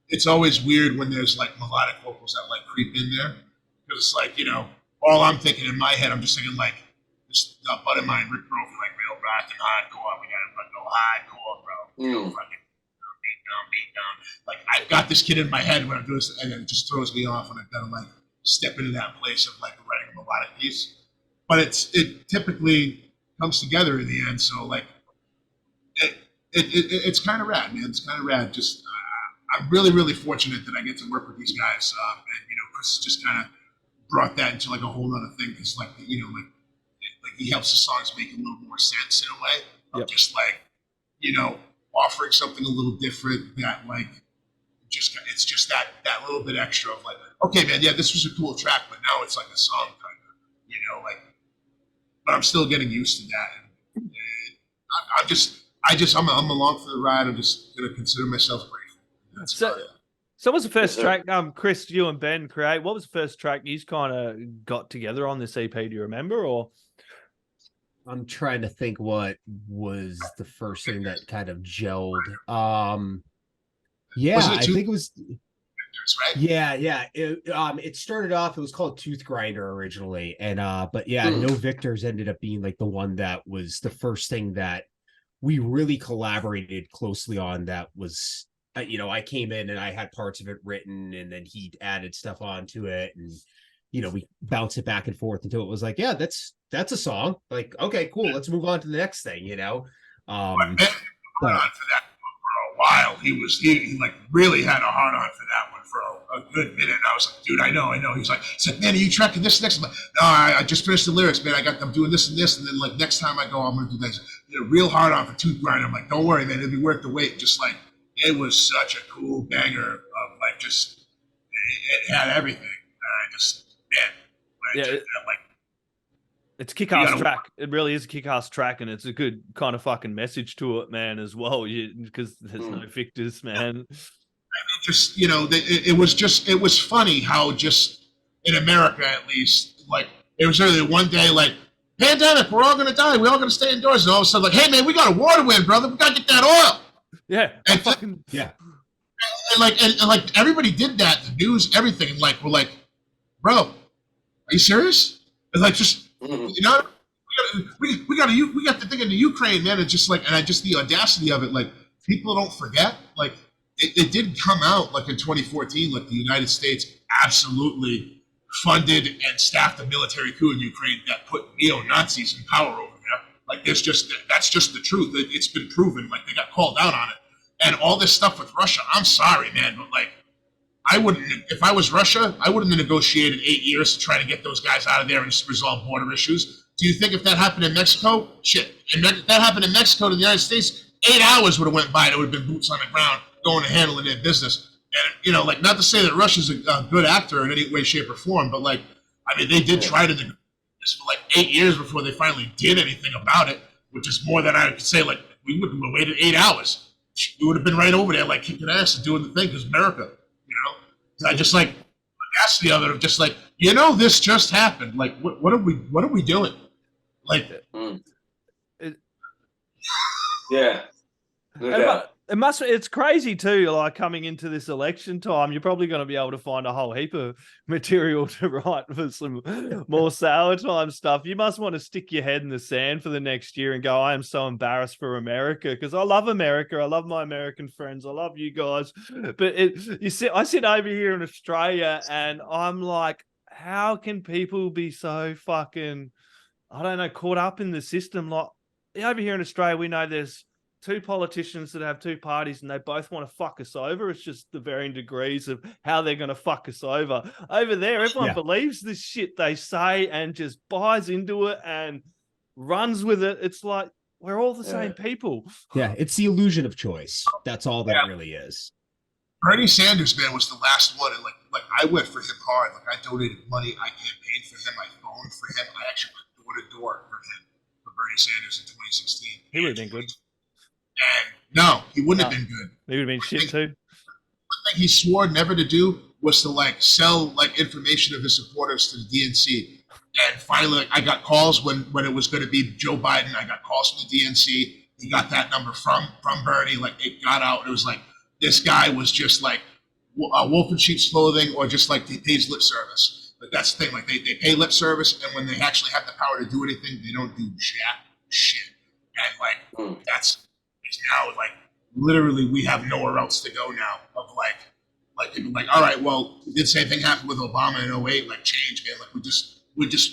it's always weird when there's like melodic vocals that like creep in there. Because it's like, you know, all I'm thinking in my head, I'm just thinking like, this buddy of mine, Rick Brophy, like real rock and hardcore. We gotta go hardcore, bro. Go fucking beat down. Like, I've got this kid in my head when I'm doing this, and it just throws me off, and I've got to like step into that place of like writing a melodic piece. But it typically comes together in the end. So like, it's kind of rad, man. It's kind of rad. Just I'm really fortunate that I get to work with these guys, and you know, Chris just kind of brought that into like a whole other thing. Because like, you know, like he helps the songs make a little more sense in a way of just like, you know, offering something a little different that like it's just that little bit extra of like, okay, man, yeah, this was a cool track, but now it's like a song kind of, you know, like, but I'm still getting used to that. And I'm along for the ride. I'm just gonna consider myself grateful. That's so what was the first track, Chris, you and Ben create? What was the first track you kind of got together on this EP? Do you remember? Or I'm trying to think what was the first thing that kind of gelled. Yeah, I think it was. Right? Yeah. It started off. It was called Tooth Grinder originally, and but yeah, No Victors ended up being like the one that was the first thing that we really collaborated closely on. That was, you know, I came in and I had parts of it written, and then he added stuff onto it, and you know, we bounced it back and forth until it was like, yeah, that's a song. Like, okay, cool, let's move on to the next thing, you know. But on for that for a while. He like really had a hard on for that one for a good minute. And I was like, dude, I know. He's like, man, are you tracking this next? I'm like, no, I just finished the lyrics, man. I'm doing this and this, and then like next time I go, I'm gonna do this. You know, real hard on for Tooth Grinder. I'm like, don't worry, man, it'll be worth the wait. Just like, it was such a cool banger of like, just it had everything. I just, man, like. It's a kick-ass track. It really is a kick-ass track, and it's a good kind of fucking message to it, man, as well. Because there's no victors, man. Just, you know, it was funny how just in America, at least, like it was literally one day like, pandemic, we're all gonna die, we're all gonna stay indoors, and all of a sudden like, hey man, we got a water win, brother, we gotta get that oil. Yeah, and and like everybody did that, the news, everything, and like we're like, bro, are you serious? And like just. You know, we got the thing in the Ukraine, man. It's just like, and just the audacity of it. Like, people don't forget. Like, it did come out like in 2014. Like, the United States absolutely funded and staffed a military coup in Ukraine that put neo-Nazis in power over there. Like, that's just the truth. It's been proven. Like, they got called out on it. and all this stuff with Russia. I'm sorry, man, but like, I wouldn't, if I was Russia, I wouldn't have negotiated 8 years to try to get those guys out of there and resolve border issues. Do you think if that happened in Mexico, shit, and if that happened in Mexico to the United States, 8 hours would have went by and it would have been boots on the ground going and handling their business. And, you know, like, not to say that Russia's a good actor in any way, shape, or form, but like, I mean, they did try to negotiate this for like 8 years before they finally did anything about it, which is more than I could say. Like, we wouldn't have waited 8 hours. We would have been right over there, like, kicking ass and doing the thing, because America, you know? I just like asked the other, just like, you know, this just happened. Like, what are we doing? Like, yeah. No doubt. It's crazy too, like coming into this election time, you're probably going to be able to find a whole heap of material to write for some more sour time stuff. You must want to stick your head in the sand for the next year and go, I am so embarrassed for America, because I love America. I love my American friends. I love you guys. But I sit over here in Australia and I'm like, how can people be so fucking, I don't know, caught up in the system? Like, over here in Australia, we know there's two politicians that have two parties and they both want to fuck us over. It's just the varying degrees of how they're going to fuck us over. Over there, everyone believes this shit they say and just buys into it and runs with it. It's like, we're all the same people. Yeah, it's the illusion of choice. That's all that really is. Bernie Sanders, man, was the last one. And like I went for him hard. Like, I donated money. I campaigned for him. I phoned for him. I actually went door to door for him, for Bernie Sanders in 2016. He would have been good. And no, he wouldn't have been good. He would have been shit too. One thing he swore never to do was to like sell like information of his supporters to the DNC. And finally, like, I got calls when it was going to be Joe Biden. I got calls from the DNC. He got that number from Bernie. Like, it got out. It was like, this guy was just like a wolf in sheep's clothing, or just like he pays lip service. But that's the thing. Like, they pay lip service, and when they actually have the power to do anything, they don't do shit. And like that's now, like, literally we have nowhere else to go now. Of like people like, all right, well, did the same thing happen with Obama in 08? Like, change, man. Like,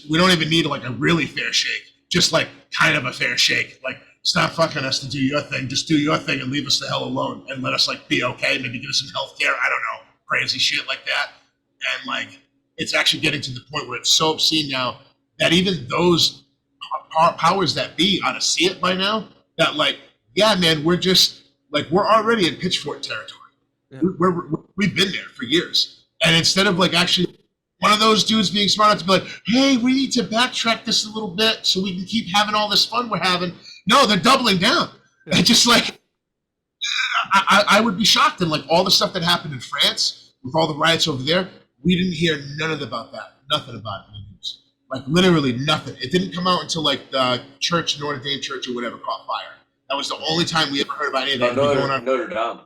we don't even need like a really fair shake. Just like kind of a fair shake. Like, stop fucking us to do your thing. Just do your thing and leave us the hell alone and let us like be okay. Maybe give us some health care. I don't know, crazy shit like that. And like, it's actually getting to the point where it's so obscene now that even those powers that be ought to see it by now. That like, yeah, man, we're already in pitchfork territory. Yeah. We've been there for years. And instead of like actually one of those dudes being smart enough to be like, hey, we need to backtrack this a little bit so we can keep having all this fun we're having. No, they're doubling down. Yeah. And just like, I would be shocked. And like all the stuff that happened in France with all the riots over there, we didn't hear none about that. Nothing about it in the news. Like, literally nothing. It didn't come out until like the church, Notre Dame church or whatever, caught fire. That was the only time we ever heard about any of that. Notre Dame.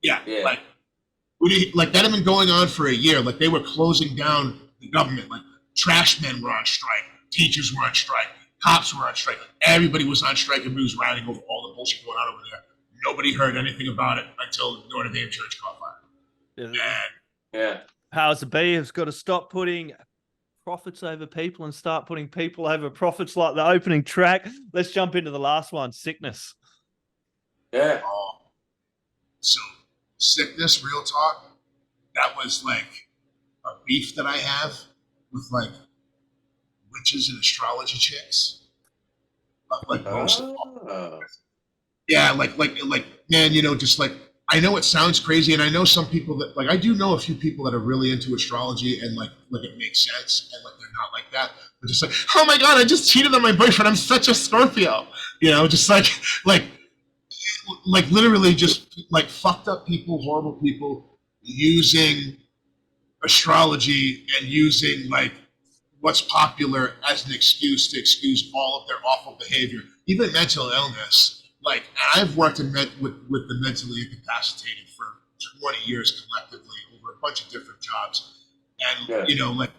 Yeah. Like that had been going on for a year. Like, they were closing down the government. Like, trash men were on strike. Teachers were on strike. Cops were on strike. Like, everybody was on strike, and we was riding over all the bullshit going on over there. Nobody heard anything about it until Notre Dame church caught fire. Yeah. Powers that be has got to stop putting profits over people and start putting people over profits, like the opening track. Let's jump into the last one, sickness. Yeah. So sickness, real talk, that was like a beef that I have with like witches and astrology chicks. Like most of them. Yeah, like man, you know, just like, I know it sounds crazy, and I know some people that like, I do know a few people that are really into astrology and like it makes sense, and like they're not like that. They're just like, oh my god, I just cheated on my boyfriend. I'm such a Scorpio, you know, just like literally just like fucked up people, horrible people using astrology and using like what's popular as an excuse to excuse all of their awful behavior, even mental illness. Like, I've worked with the mentally incapacitated for 20 years collectively over a bunch of different jobs. And, you know, like,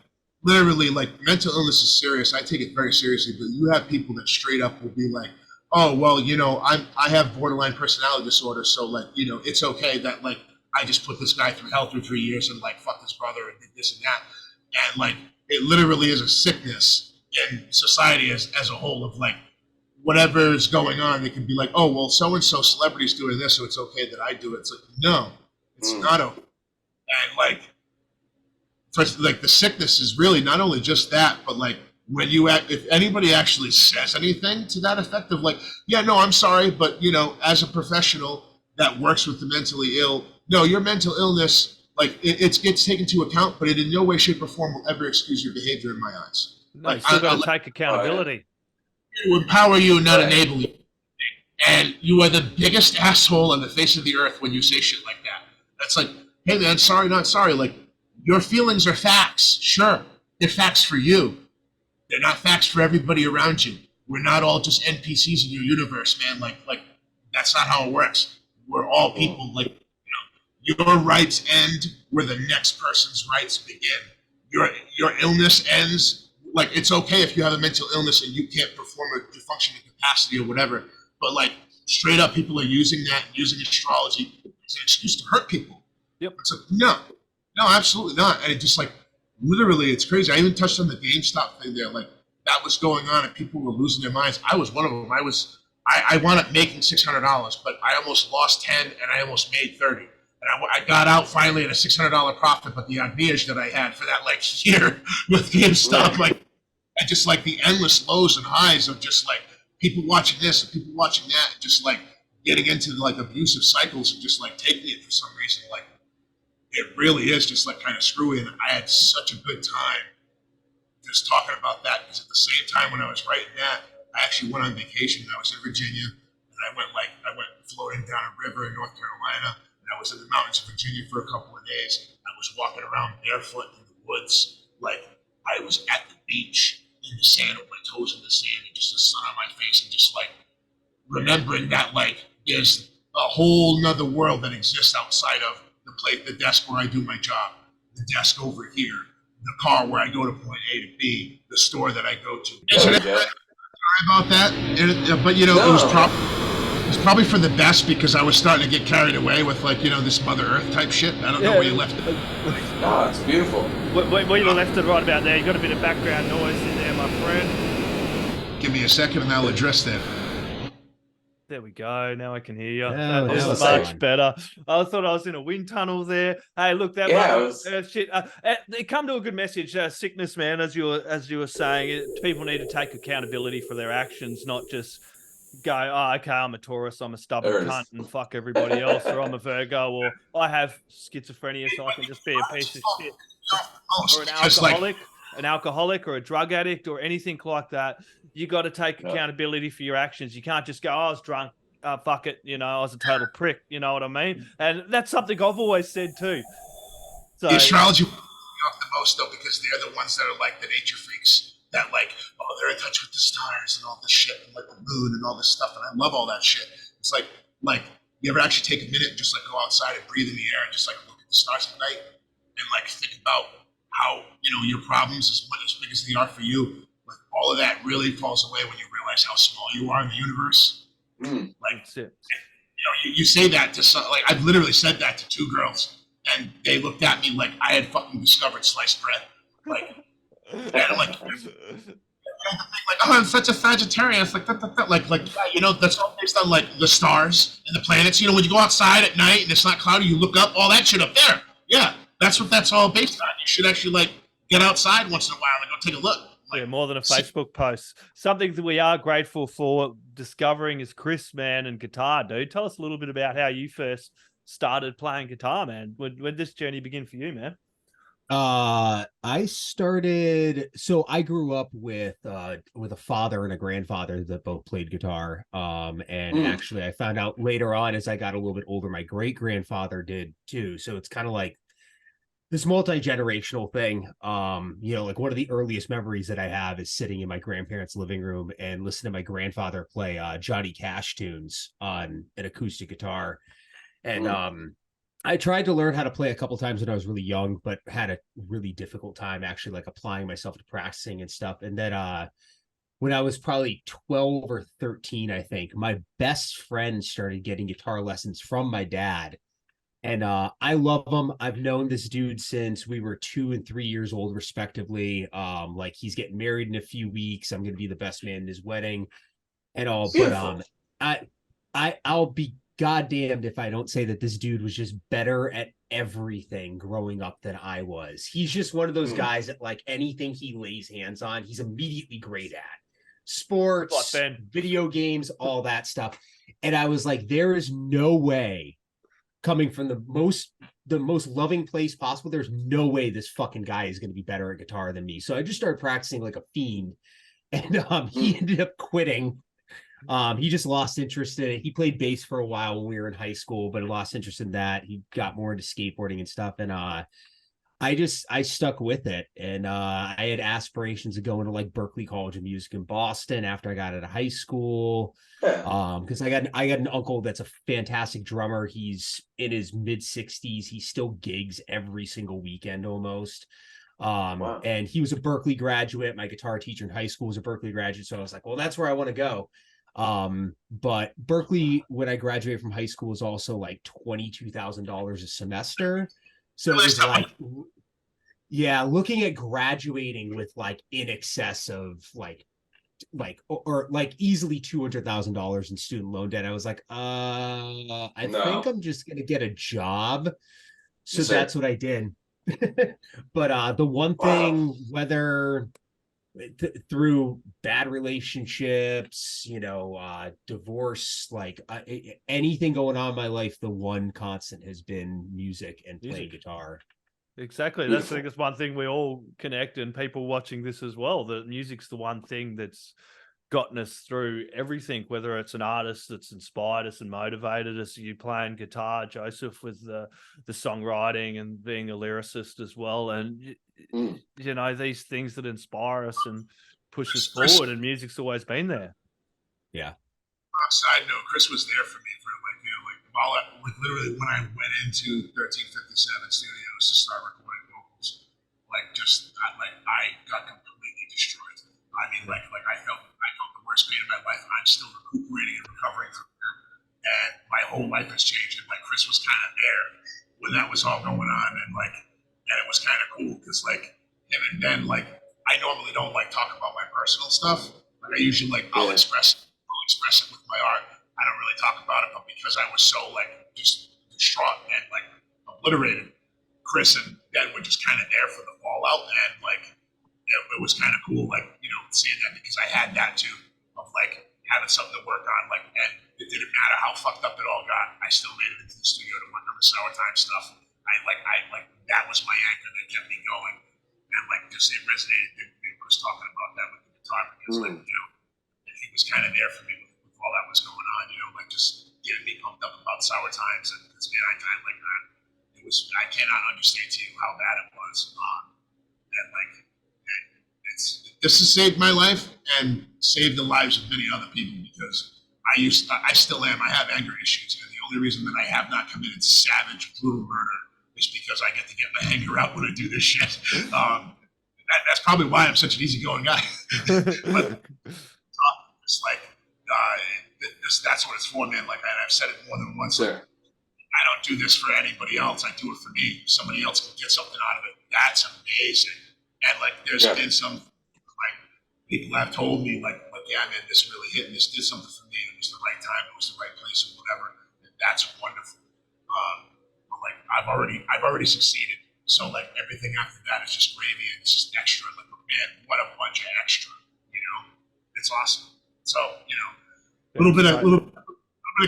literally, like, mental illness is serious. I take it very seriously, but you have people that straight up will be like, oh, well, you know, I have borderline personality disorder, so, like, you know, it's okay that, like, I just put this guy through hell for 3 years and, like, fuck his brother and did this and that. And, like, it literally is a sickness in society as a whole of, like, whatever is going on, they can be like, oh, well, so-and-so celebrity's doing this, so it's okay that I do it. It's like, no, it's not okay. And like, like the sickness is really not only just that, but like when you if anybody actually says anything to that effect of like, yeah, no, I'm sorry, but you know, as a professional that works with the mentally ill, no, your mental illness, like it gets taken into account, but it in no way, shape, or form will ever excuse your behavior in my eyes. No, like, you still got to take accountability. To empower you, not enable you. And you are the biggest asshole on the face of the earth when you say shit like that. That's like, hey man, sorry, not sorry. Like, your feelings are facts. Sure, they're facts for you. They're not facts for everybody around you. We're not all just NPCs in your universe, man. Like that's not how it works. We're all people. Like, you know, your rights end where the next person's rights begin. Your illness ends. Like, it's okay if you have a mental illness and you can't perform a functioning capacity or whatever. But like, straight up, people are using astrology as an excuse to hurt people. Yep. It's like, no, absolutely not. And it just like, literally, it's crazy. I even touched on the GameStop thing there. Like, that was going on and people were losing their minds. I was one of them. I wound up making $600, but I almost lost 10 and I almost made 30. And I got out finally at a $600 profit, but the average that I had for that like year with GameStop, like, I just like the endless lows and highs of just like people watching this and people watching that, and just like getting into like abusive cycles and just like taking it for some reason. Like, it really is just like kind of screwy. And I had such a good time just talking about that, because at the same time when I was writing that, I actually went on vacation. I was in Virginia, and I went floating down a river in North Carolina, and I was in the mountains of Virginia for a couple of days. I was walking around barefoot in the woods, like I was at the beach in the sand with my toes in the sand and just the sun on my face, and just like remembering that like there's a whole nother world that exists outside of the desk where I do my job, the desk over here, the car where I go to point A to B, the store that I go to. Sorry about that, but you know, no. It was probably for the best, because I was starting to get carried away with like, you know, this Mother Earth type shit. I don't know where you left it. No, it's beautiful. Where you left it right about there. You got a bit of background noise in there, my friend. Give me a second and I'll address that. There we go. Now I can hear you. Yeah, that was much better. I thought I was in a wind tunnel there. Hey, look, that was shit. It come to a good message. Sickness, man, as you were saying, people need to take accountability for their actions, not just go, oh, okay, I'm a Taurus, I'm a stubborn cunt, and fuck everybody else, or I'm a Virgo, or I have schizophrenia, so I can just be a piece of shit, or an alcoholic, or a drug addict, or anything like that. You got to take accountability for your actions. You can't just go, oh, I was drunk, fuck it, you know, I was a total prick, you know what I mean? And that's something I've always said too. So, the astrology off the most though, because they're the ones that are like the nature freaks that like, oh, they're in touch with the stars and all this shit, and like the moon and all this stuff, and I love all that shit. It's like you ever actually take a minute and just like go outside and breathe in the air and just like look at the stars at night and like think about how, you know, your problems, as big as they are for you, like all of that really falls away when you realize how small you are in the universe. Like, you know, you say that to some, like I've literally said that to two girls, and they looked at me like I had fucking discovered sliced bread. Like, and like, oh, I'm such a Sagittarian. It's like, you know, that's all based on like the stars and the planets. You know, when you go outside at night and it's not cloudy, you look up, all that shit up there. Yeah, that's what that's all based on. You should actually like get outside once in a while and go take a look. Like, more than a Facebook post. Something that we are grateful for discovering is Chris, man, and guitar, dude. Tell us a little bit about how you first started playing guitar, man. When did this journey begin for you, man? I started, so I grew up with a father and a grandfather that both played guitar. And actually I found out later on as I got a little bit older, my great grandfather did too. So it's kind of like this multi-generational thing. You know, like one of the earliest memories that I have is sitting in my grandparents' living room and listening to my grandfather play Johnny Cash tunes on an acoustic guitar. And I tried to learn how to play a couple times when I was really young, but had a really difficult time actually like applying myself to practicing and stuff. And then when I was probably 12 or 13, I think, my best friend started getting guitar lessons from my dad. And I love him. I've known this dude since we were 2 and 3 years old, respectively. Like, he's getting married in a few weeks. I'm going to be the best man in his wedding. and all. Beautiful. But I'll be goddamned if I don't say that this dude was just better at everything growing up than I was. He's just one of those guys that like anything he lays hands on, he's immediately great at. Sports, video games, all that stuff. And I was like, there is no way, coming from the most loving place possible, there's no way this fucking guy is going to be better at guitar than me. So I just started practicing like a fiend, and he ended up quitting. He just lost interest in it. He played bass for a while when we were in high school, but lost interest in that. He got more into skateboarding and stuff. And I stuck with it. And I had aspirations of going to like Berklee College of Music in Boston after I got out of high school. Because I got an uncle that's a fantastic drummer. He's in his mid-60s. He still gigs every single weekend almost. Wow. And he was a Berklee graduate. My guitar teacher in high school was a Berklee graduate. So I was like, well, that's where I want to go. But Berklee, when I graduated from high school, was also like $22,000 a semester. So it was like, yeah, looking at graduating with like in excess of like easily $200,000 in student loan debt. I was like, I think I'm just gonna get a job. So that's what I did. But the one thing, whether through bad relationships, divorce, like anything going on in my life, the one constant has been music and playing guitar. Exactly. That's, I think, it's one thing we all connect, and people watching this as well, that music's the one thing that's gotten us through everything, whether it's an artist that's inspired us and motivated us. You playing guitar, Joseph, with the songwriting and being a lyricist as well. And, these things that inspire us and push us forward, and music's always been there. Yeah. Side note, Chris was there for me for literally when I went into 1357 Studios to start recording vocals, I got completely destroyed. I mean, I felt the worst pain of my life. I'm still recuperating and recovering from it, and my whole life has changed. And Chris was kind of there when that was all going on, and it was kind of cool because him and Ben, I normally don't talk about my personal stuff. I usually I'll express it with my art. I don't really talk about it, but because I was so just distraught and obliterated, Chris and Ben were just kind of there for the fallout, and it was kind of cool, seeing that, because I had that too, of having something to work on, and it didn't matter how fucked up it all got, I still made it into the studio to work on the Sour Time stuff. I that was my anchor that kept me going, and just it resonated. They were just talking about that with the guitar, because he was kind of there for me with all that was going on, just getting me pumped up about Sour Times, and because man, it was, I cannot understand to you how bad it was, and this has saved my life and saved the lives of many other people, because I still am. I have anger issues, and the only reason that I have not committed savage, brutal murder is because I get to get my anger out when I do this shit. That's probably why I'm such an easygoing guy. But it's that's what it's for, man. I've said it more than once. Sure. I don't do this for anybody else. I do it for me. Somebody else can get something out of it. That's amazing. And there's been some people have told me yeah, man, this really hit, and this did something for me. It was the right time. It was the right place, or whatever. And that's wonderful. But I've already succeeded. So everything after that is just gravy, and it's just extra. Man, what a bunch of extra. It's awesome. So a little bit of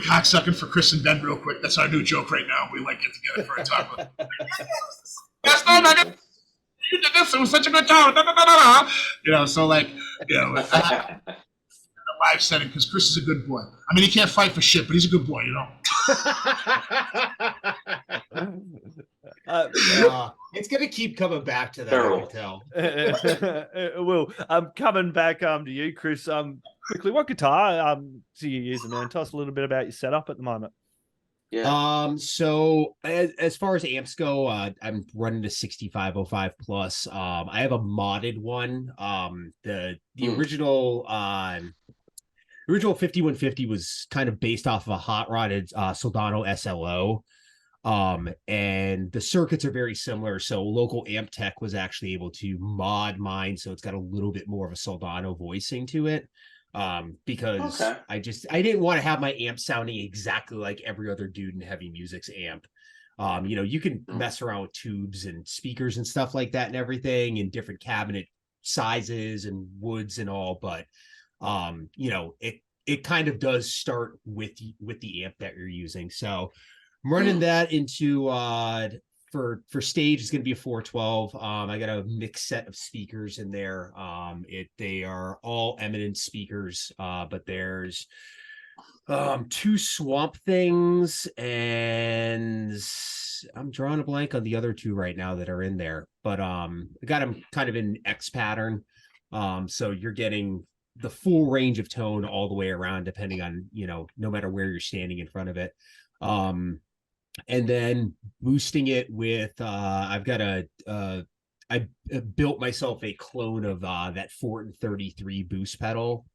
cocksucking for Chris and Ben real quick. That's our new joke right now. We get together for a talk. Yes, no, you did this. It was such a good job. So a live setting, because Chris is a good boy. I mean, he can't fight for shit, but he's a good boy, It's gonna keep coming back to that. I can tell. It will. Coming back to you, Chris. Quickly, what guitar do you using, man? Tell us a little bit about your setup at the moment. Yeah. So as far as amps go, I'm running a 6505 plus. I have a modded one. The original 5150 was kind of based off of a hot rodded Soldano SLO. And the circuits are very similar. So local amp tech was actually able to mod mine, so it's got a little bit more of a Soldano voicing to it. Because Okay. I didn't want to have my amp sounding exactly like every other dude in heavy music's amp. You know, you can mess around with tubes and speakers and stuff like that and everything, and different cabinet sizes and woods and all, but you know, it kind of does start with the amp that you're using. So I'm running that into for stage is going to be a 412. I got a mixed set of speakers in there. They are all eminent speakers, but there's two Swamp Things, and I'm drawing a blank on the other two right now that are in there, but I got them kind of in X pattern. So you're getting the full range of tone all the way around, depending on, you know, no matter where you're standing in front of it. And then boosting it with I've got I built myself a clone of that Fortin 33 boost pedal.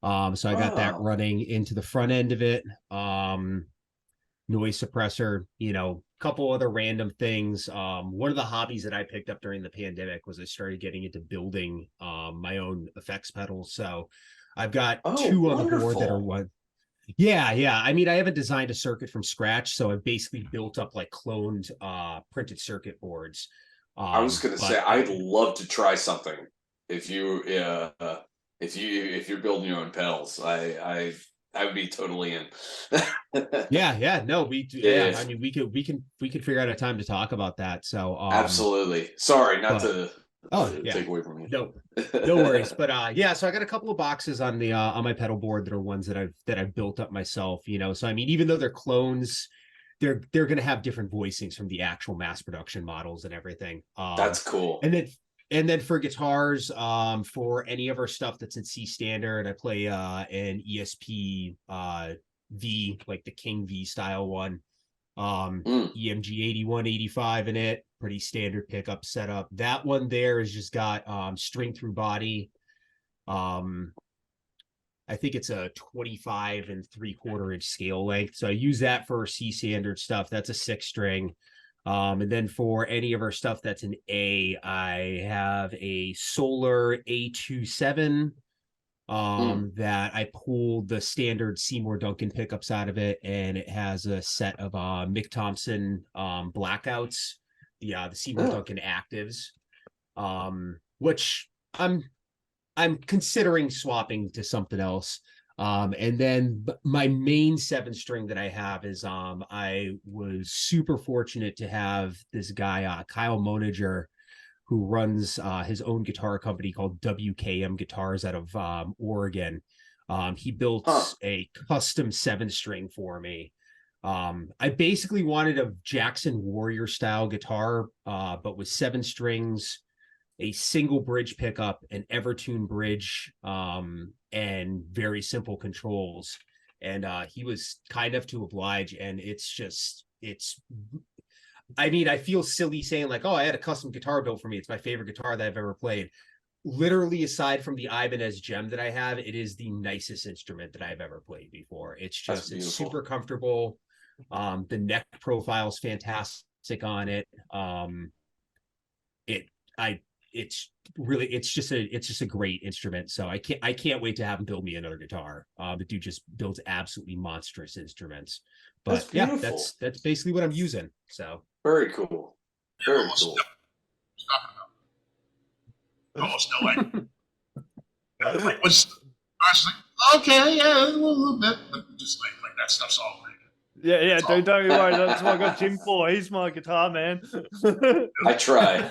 So I got that running into the front end of it. Noise suppressor, you know, a couple other random things. One of the hobbies that I picked up during the pandemic was I started getting into building my own effects pedals. So I've got two on the board that are one. Yeah. I mean, I haven't designed a circuit from scratch, so I've basically built up like cloned printed circuit boards. I was gonna say I'd love to try something if you're building your own pedals. I would be totally in. yeah, no, we do. Yeah. I mean, we can figure out a time to talk about that. So absolutely. Sorry, not to yeah, take away from you. No worries. But yeah, so I got a couple of boxes on the on my pedal board that are ones that I've built up myself, you know. So I mean, even though they're clones, they're gonna have different voicings from the actual mass production models and everything. That's cool. And then for guitars, for any of our stuff that's in C standard, I play an ESP V, like the King V style one. EMG 8185 in it, pretty standard pickup setup. That one there has just got string through body. I think it's a 25 and 3/4 inch scale length. So I use that for C standard stuff. That's a 6-string. And then for any of our stuff that's an A, I have a Solar A27 that I pulled the standard Seymour Duncan pickups out of it, and it has a set of Mick Thompson blackouts, the Seymour Duncan actives, which I'm considering swapping to something else. And then my main 7-string that I have is I was super fortunate to have this guy Kyle Monager, who runs his own guitar company called WKM Guitars out of Oregon. He built a custom 7-string for me. I basically wanted a Jackson Warrior style guitar, but with 7 strings, a single bridge pickup, an Evertune bridge, and very simple controls. And he was kind enough to oblige, and I mean, I feel silly saying like, oh, I had a custom guitar built for me. It's my favorite guitar that I've ever played. Literally, aside from the Ibanez Gem that I have, it is the nicest instrument that I've ever played before. It's super comfortable. The neck profile is fantastic on it. It's just a great instrument. So I can't wait to have him build me another guitar. The dude just builds absolutely monstrous instruments. But yeah, that's basically what I'm using. So very cool. Very cool. Almost no idea. I was like, okay, yeah, a little bit, but just like that stuff's all great. Yeah, dude, don't you worry. That's what I got Jim for. He's my guitar man. I try.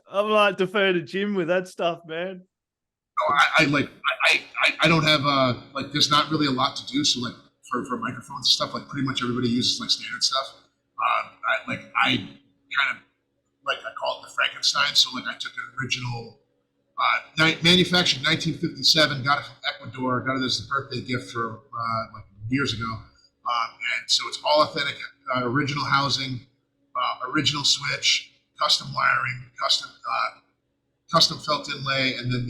I'm like defer to Jim with that stuff, man. No, I don't have like there's not really a lot to do. So like for microphones and stuff, like pretty much everybody uses like standard stuff. I kind of like I call it the Frankenstein. So like I took an original manufactured 1957, got it from Ecuador, got it as a birthday gift for like years ago. And so it's all authentic, original housing, original switch, custom wiring, custom felt inlay, and then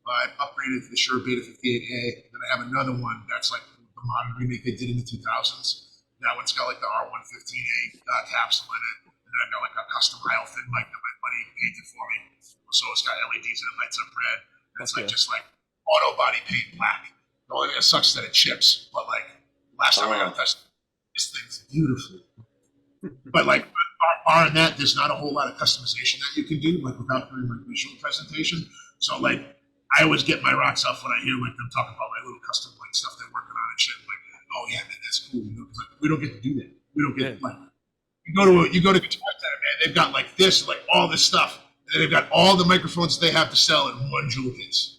I upgraded to the Shure Beta 58A. Then I have another one that's like the modern remake they did in the 2000s. That one's got like the R115A capsule in it. And then I've got like a custom aisle thin mic that my buddy painted for me. So it's got LEDs and it lights up red. And it's like just like auto body paint black. The only thing that sucks is that it chips. But like last time I got a test, this thing's beautiful. But like bar on that, there's not a whole lot of customization that you can do, like without doing like visual presentation. So like I always get my rocks off when I hear like them talk about like little custom like stuff they're working on and shit. Like, oh yeah, man, that's cool. You know, 'cause, like we don't get to do that. We don't get like you go to Guitar Center, man. They've got like this, like all this stuff, and then they've got all the microphones they have to sell in one jewel case.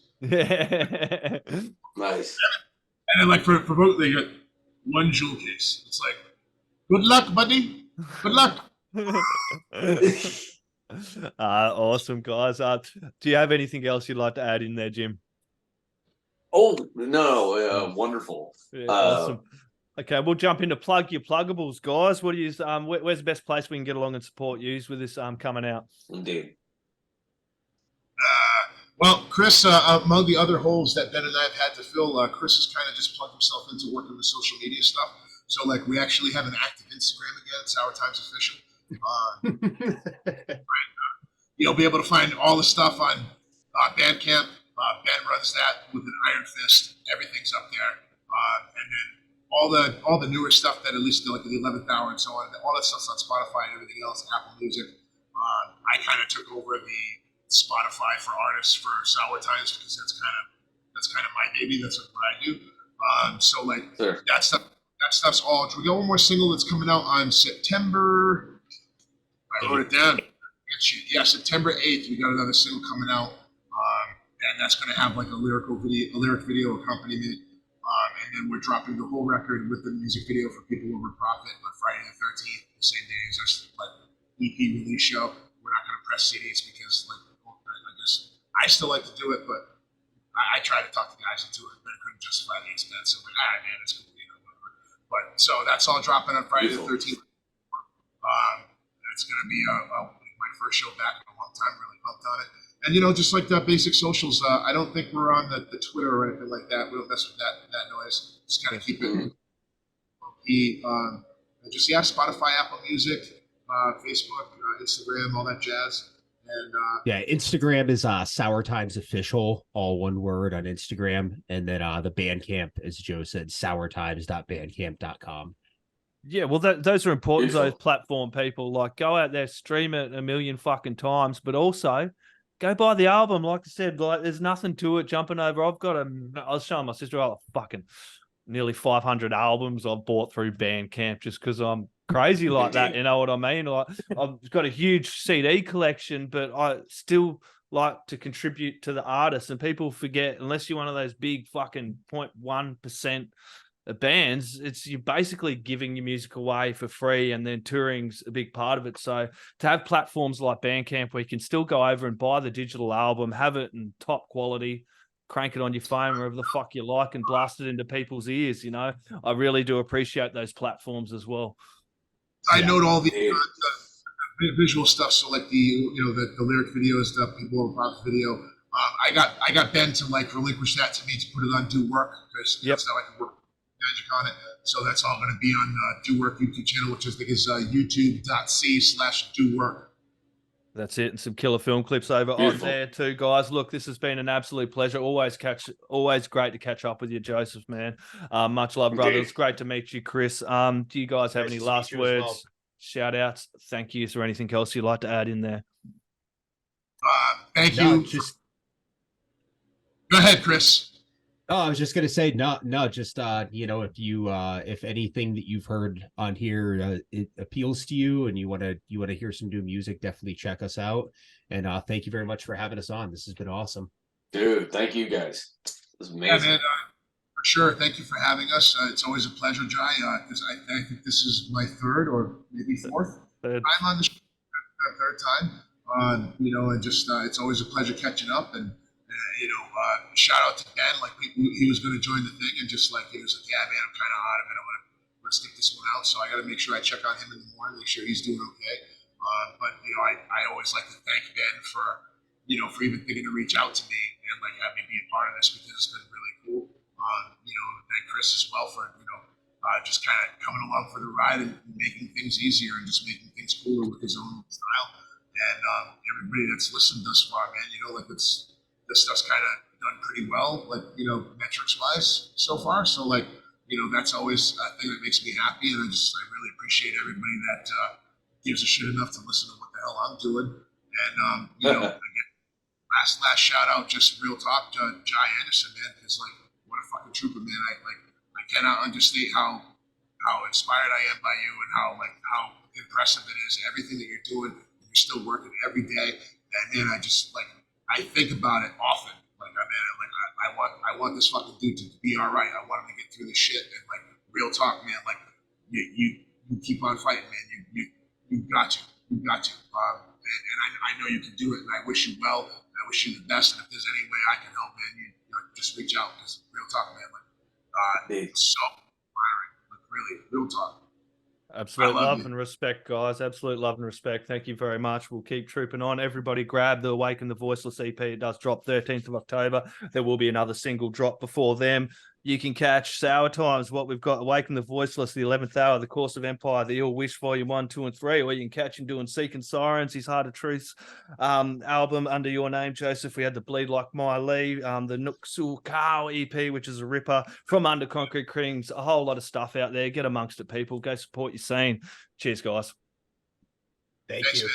Nice. And then like for both, they got one jewel case. It's like, good luck, buddy. Good luck. Awesome, guys. Do you have anything else you'd like to add in there, Jim? Oh no, wonderful. Yeah, awesome. Okay, we'll jump into plug your pluggables, guys. What do you where's the best place we can get along and support you with this coming out? Indeed. Well, Chris, among the other holes that Ben and I have had to fill, Chris has kind of just plugged himself into working the social media stuff. So, like, we actually have an active Instagram again, Sour Times Official. You'll be able to find all the stuff on Bandcamp. Ben runs that with an iron fist. Everything's up there. And then all the newer stuff that at least like the 11th hour and so on, all that stuff's on Spotify and everything else, Apple Music. I kind of took over the Spotify for artists for Sour Times because that's kind of my baby. That's what I do. So like sure. that stuff's all. We got one more single that's coming out on September. I wrote it down. Yeah, September 8th. We got another single coming out, and that's going to have like a lyric video accompaniment. And then we're dropping the whole record with the music video for People Over Profit on Friday the 13th, the same day as our like EP release show. We're not going to press CDs because like I guess I still like to do it, but I try to talk the guys into it, but I couldn't justify the expense. So I'm like, man, it's cool, you know, whatever. But so that's all dropping on Friday the 13th. It's going to be my first show back in a long time. Really pumped on it. And, you know, just like the basic socials, I don't think we're on the Twitter or anything like that. We don't mess with that noise. Just kind of keep it low-key. Just, Spotify, Apple Music, Facebook, Instagram, all that jazz. And Instagram is Sour Times Official, all one word on Instagram. And then the Bandcamp, as Joe said, sourtimes.bandcamp.com. Yeah, well, those are important, those platform people. Like, go out there, stream it a million fucking times, but also go buy the album. Like I said, like there's nothing to it. Jumping over, I was showing my sister fucking nearly 500 albums I've bought through Bandcamp just because I'm crazy like that. You know what I mean? Like I've got a huge CD collection, but I still like to contribute to the artists. And people forget, unless you're one of those big fucking 0.1% bands, you're basically giving your music away for free, and then touring's a big part of it. So to have platforms like Bandcamp where you can still go over and buy the digital album, have it in top quality, crank it on your phone wherever the fuck you like, and blast it into people's ears, you know, I really do appreciate those platforms as well. I note all the visual stuff, so like the lyric video stuff, People Over Profit video. I got Ben to like relinquish that to me to put it on Do Work because that's how I can work magic on it. So that's all going to be on Do Work YouTube channel, which I think is youtube.com/dowork. That's it, and some killer film clips over on there too, guys. Look, this has been an absolute pleasure. Always great to catch up with you, Joseph, man. Much love, brother. It's great to meet you, Chris. Do you guys have any last words, shout outs, thank yous, or anything else you'd like to add in there? Thank you. Go ahead, Chris. Oh, I was just gonna say, just if anything that you've heard on here it appeals to you and you want to hear some new music, definitely check us out. And thank you very much for having us on. This has been awesome, dude. Thank you guys. This is amazing. Yeah, man, for sure. Thank you for having us. It's always a pleasure, Jai. I think this is my third or maybe fourth time on the show. Third time. And just it's always a pleasure catching up. And shout out to Ben. Like he was going to join the thing, and just like he was like, "Yeah, man, I'm kind of out of it. I'm gonna stick this one out." So I got to make sure I check on him in the morning, make sure he's doing okay. But I always like to thank Ben for even thinking to reach out to me and like have me be a part of this because it's been really cool. Thank Chris as well for just kind of coming along for the ride and making things easier and just making things cooler with his own style. And everybody that's listened thus far, man, this stuff's kind of done pretty well, like, you know, metrics wise so far. So like, you know, that's always a thing that makes me happy, and I really appreciate everybody that gives a shit enough to listen to what the hell I'm doing. And you know, again, last shout out, just real talk, Jai Anderson, man, because like, what a fucking trooper, man. I cannot understate how inspired I am by you, and how impressive it is, everything that you're doing. You're still working every day, and man, I think about it often. Like, I want this fucking dude to be all right. I want him to get through the shit. And like, real talk, man. Like, you keep on fighting, man. You got to. And I know you can do it. And I wish you well. I wish you the best. And if there's any way I can help, man, you know, just reach out. Because real talk, man. Like, it's so inspiring. Like, really, real talk. Absolute love and respect, guys. Absolute love and respect. Thank you very much. We'll keep trooping on. Everybody grab the Awaken the Voiceless EP. It does drop 13th of October. There will be another single drop before them. You can catch Sour Times, what we've got, Awaken the Voiceless, the 11th Hour, The Course of Empire, The Ill Wish, Volume 1, 2, and 3, or you can catch him doing Seeking Sirens, his Heart of Truths album, Under Your Name, Joseph. We had the Bleed Like My Lee, the Nooksul Cow EP, which is a ripper, From Under Concrete Creams, a whole lot of stuff out there. Get amongst it, people. Go support your scene. Cheers, guys. Thank you.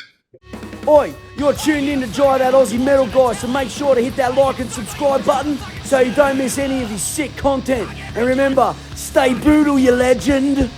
Oi, you're tuned in to GOJIRA, that Aussie metal guy, so make sure to hit that like and subscribe button so you don't miss any of his sick content. And remember, stay brutal, you legend.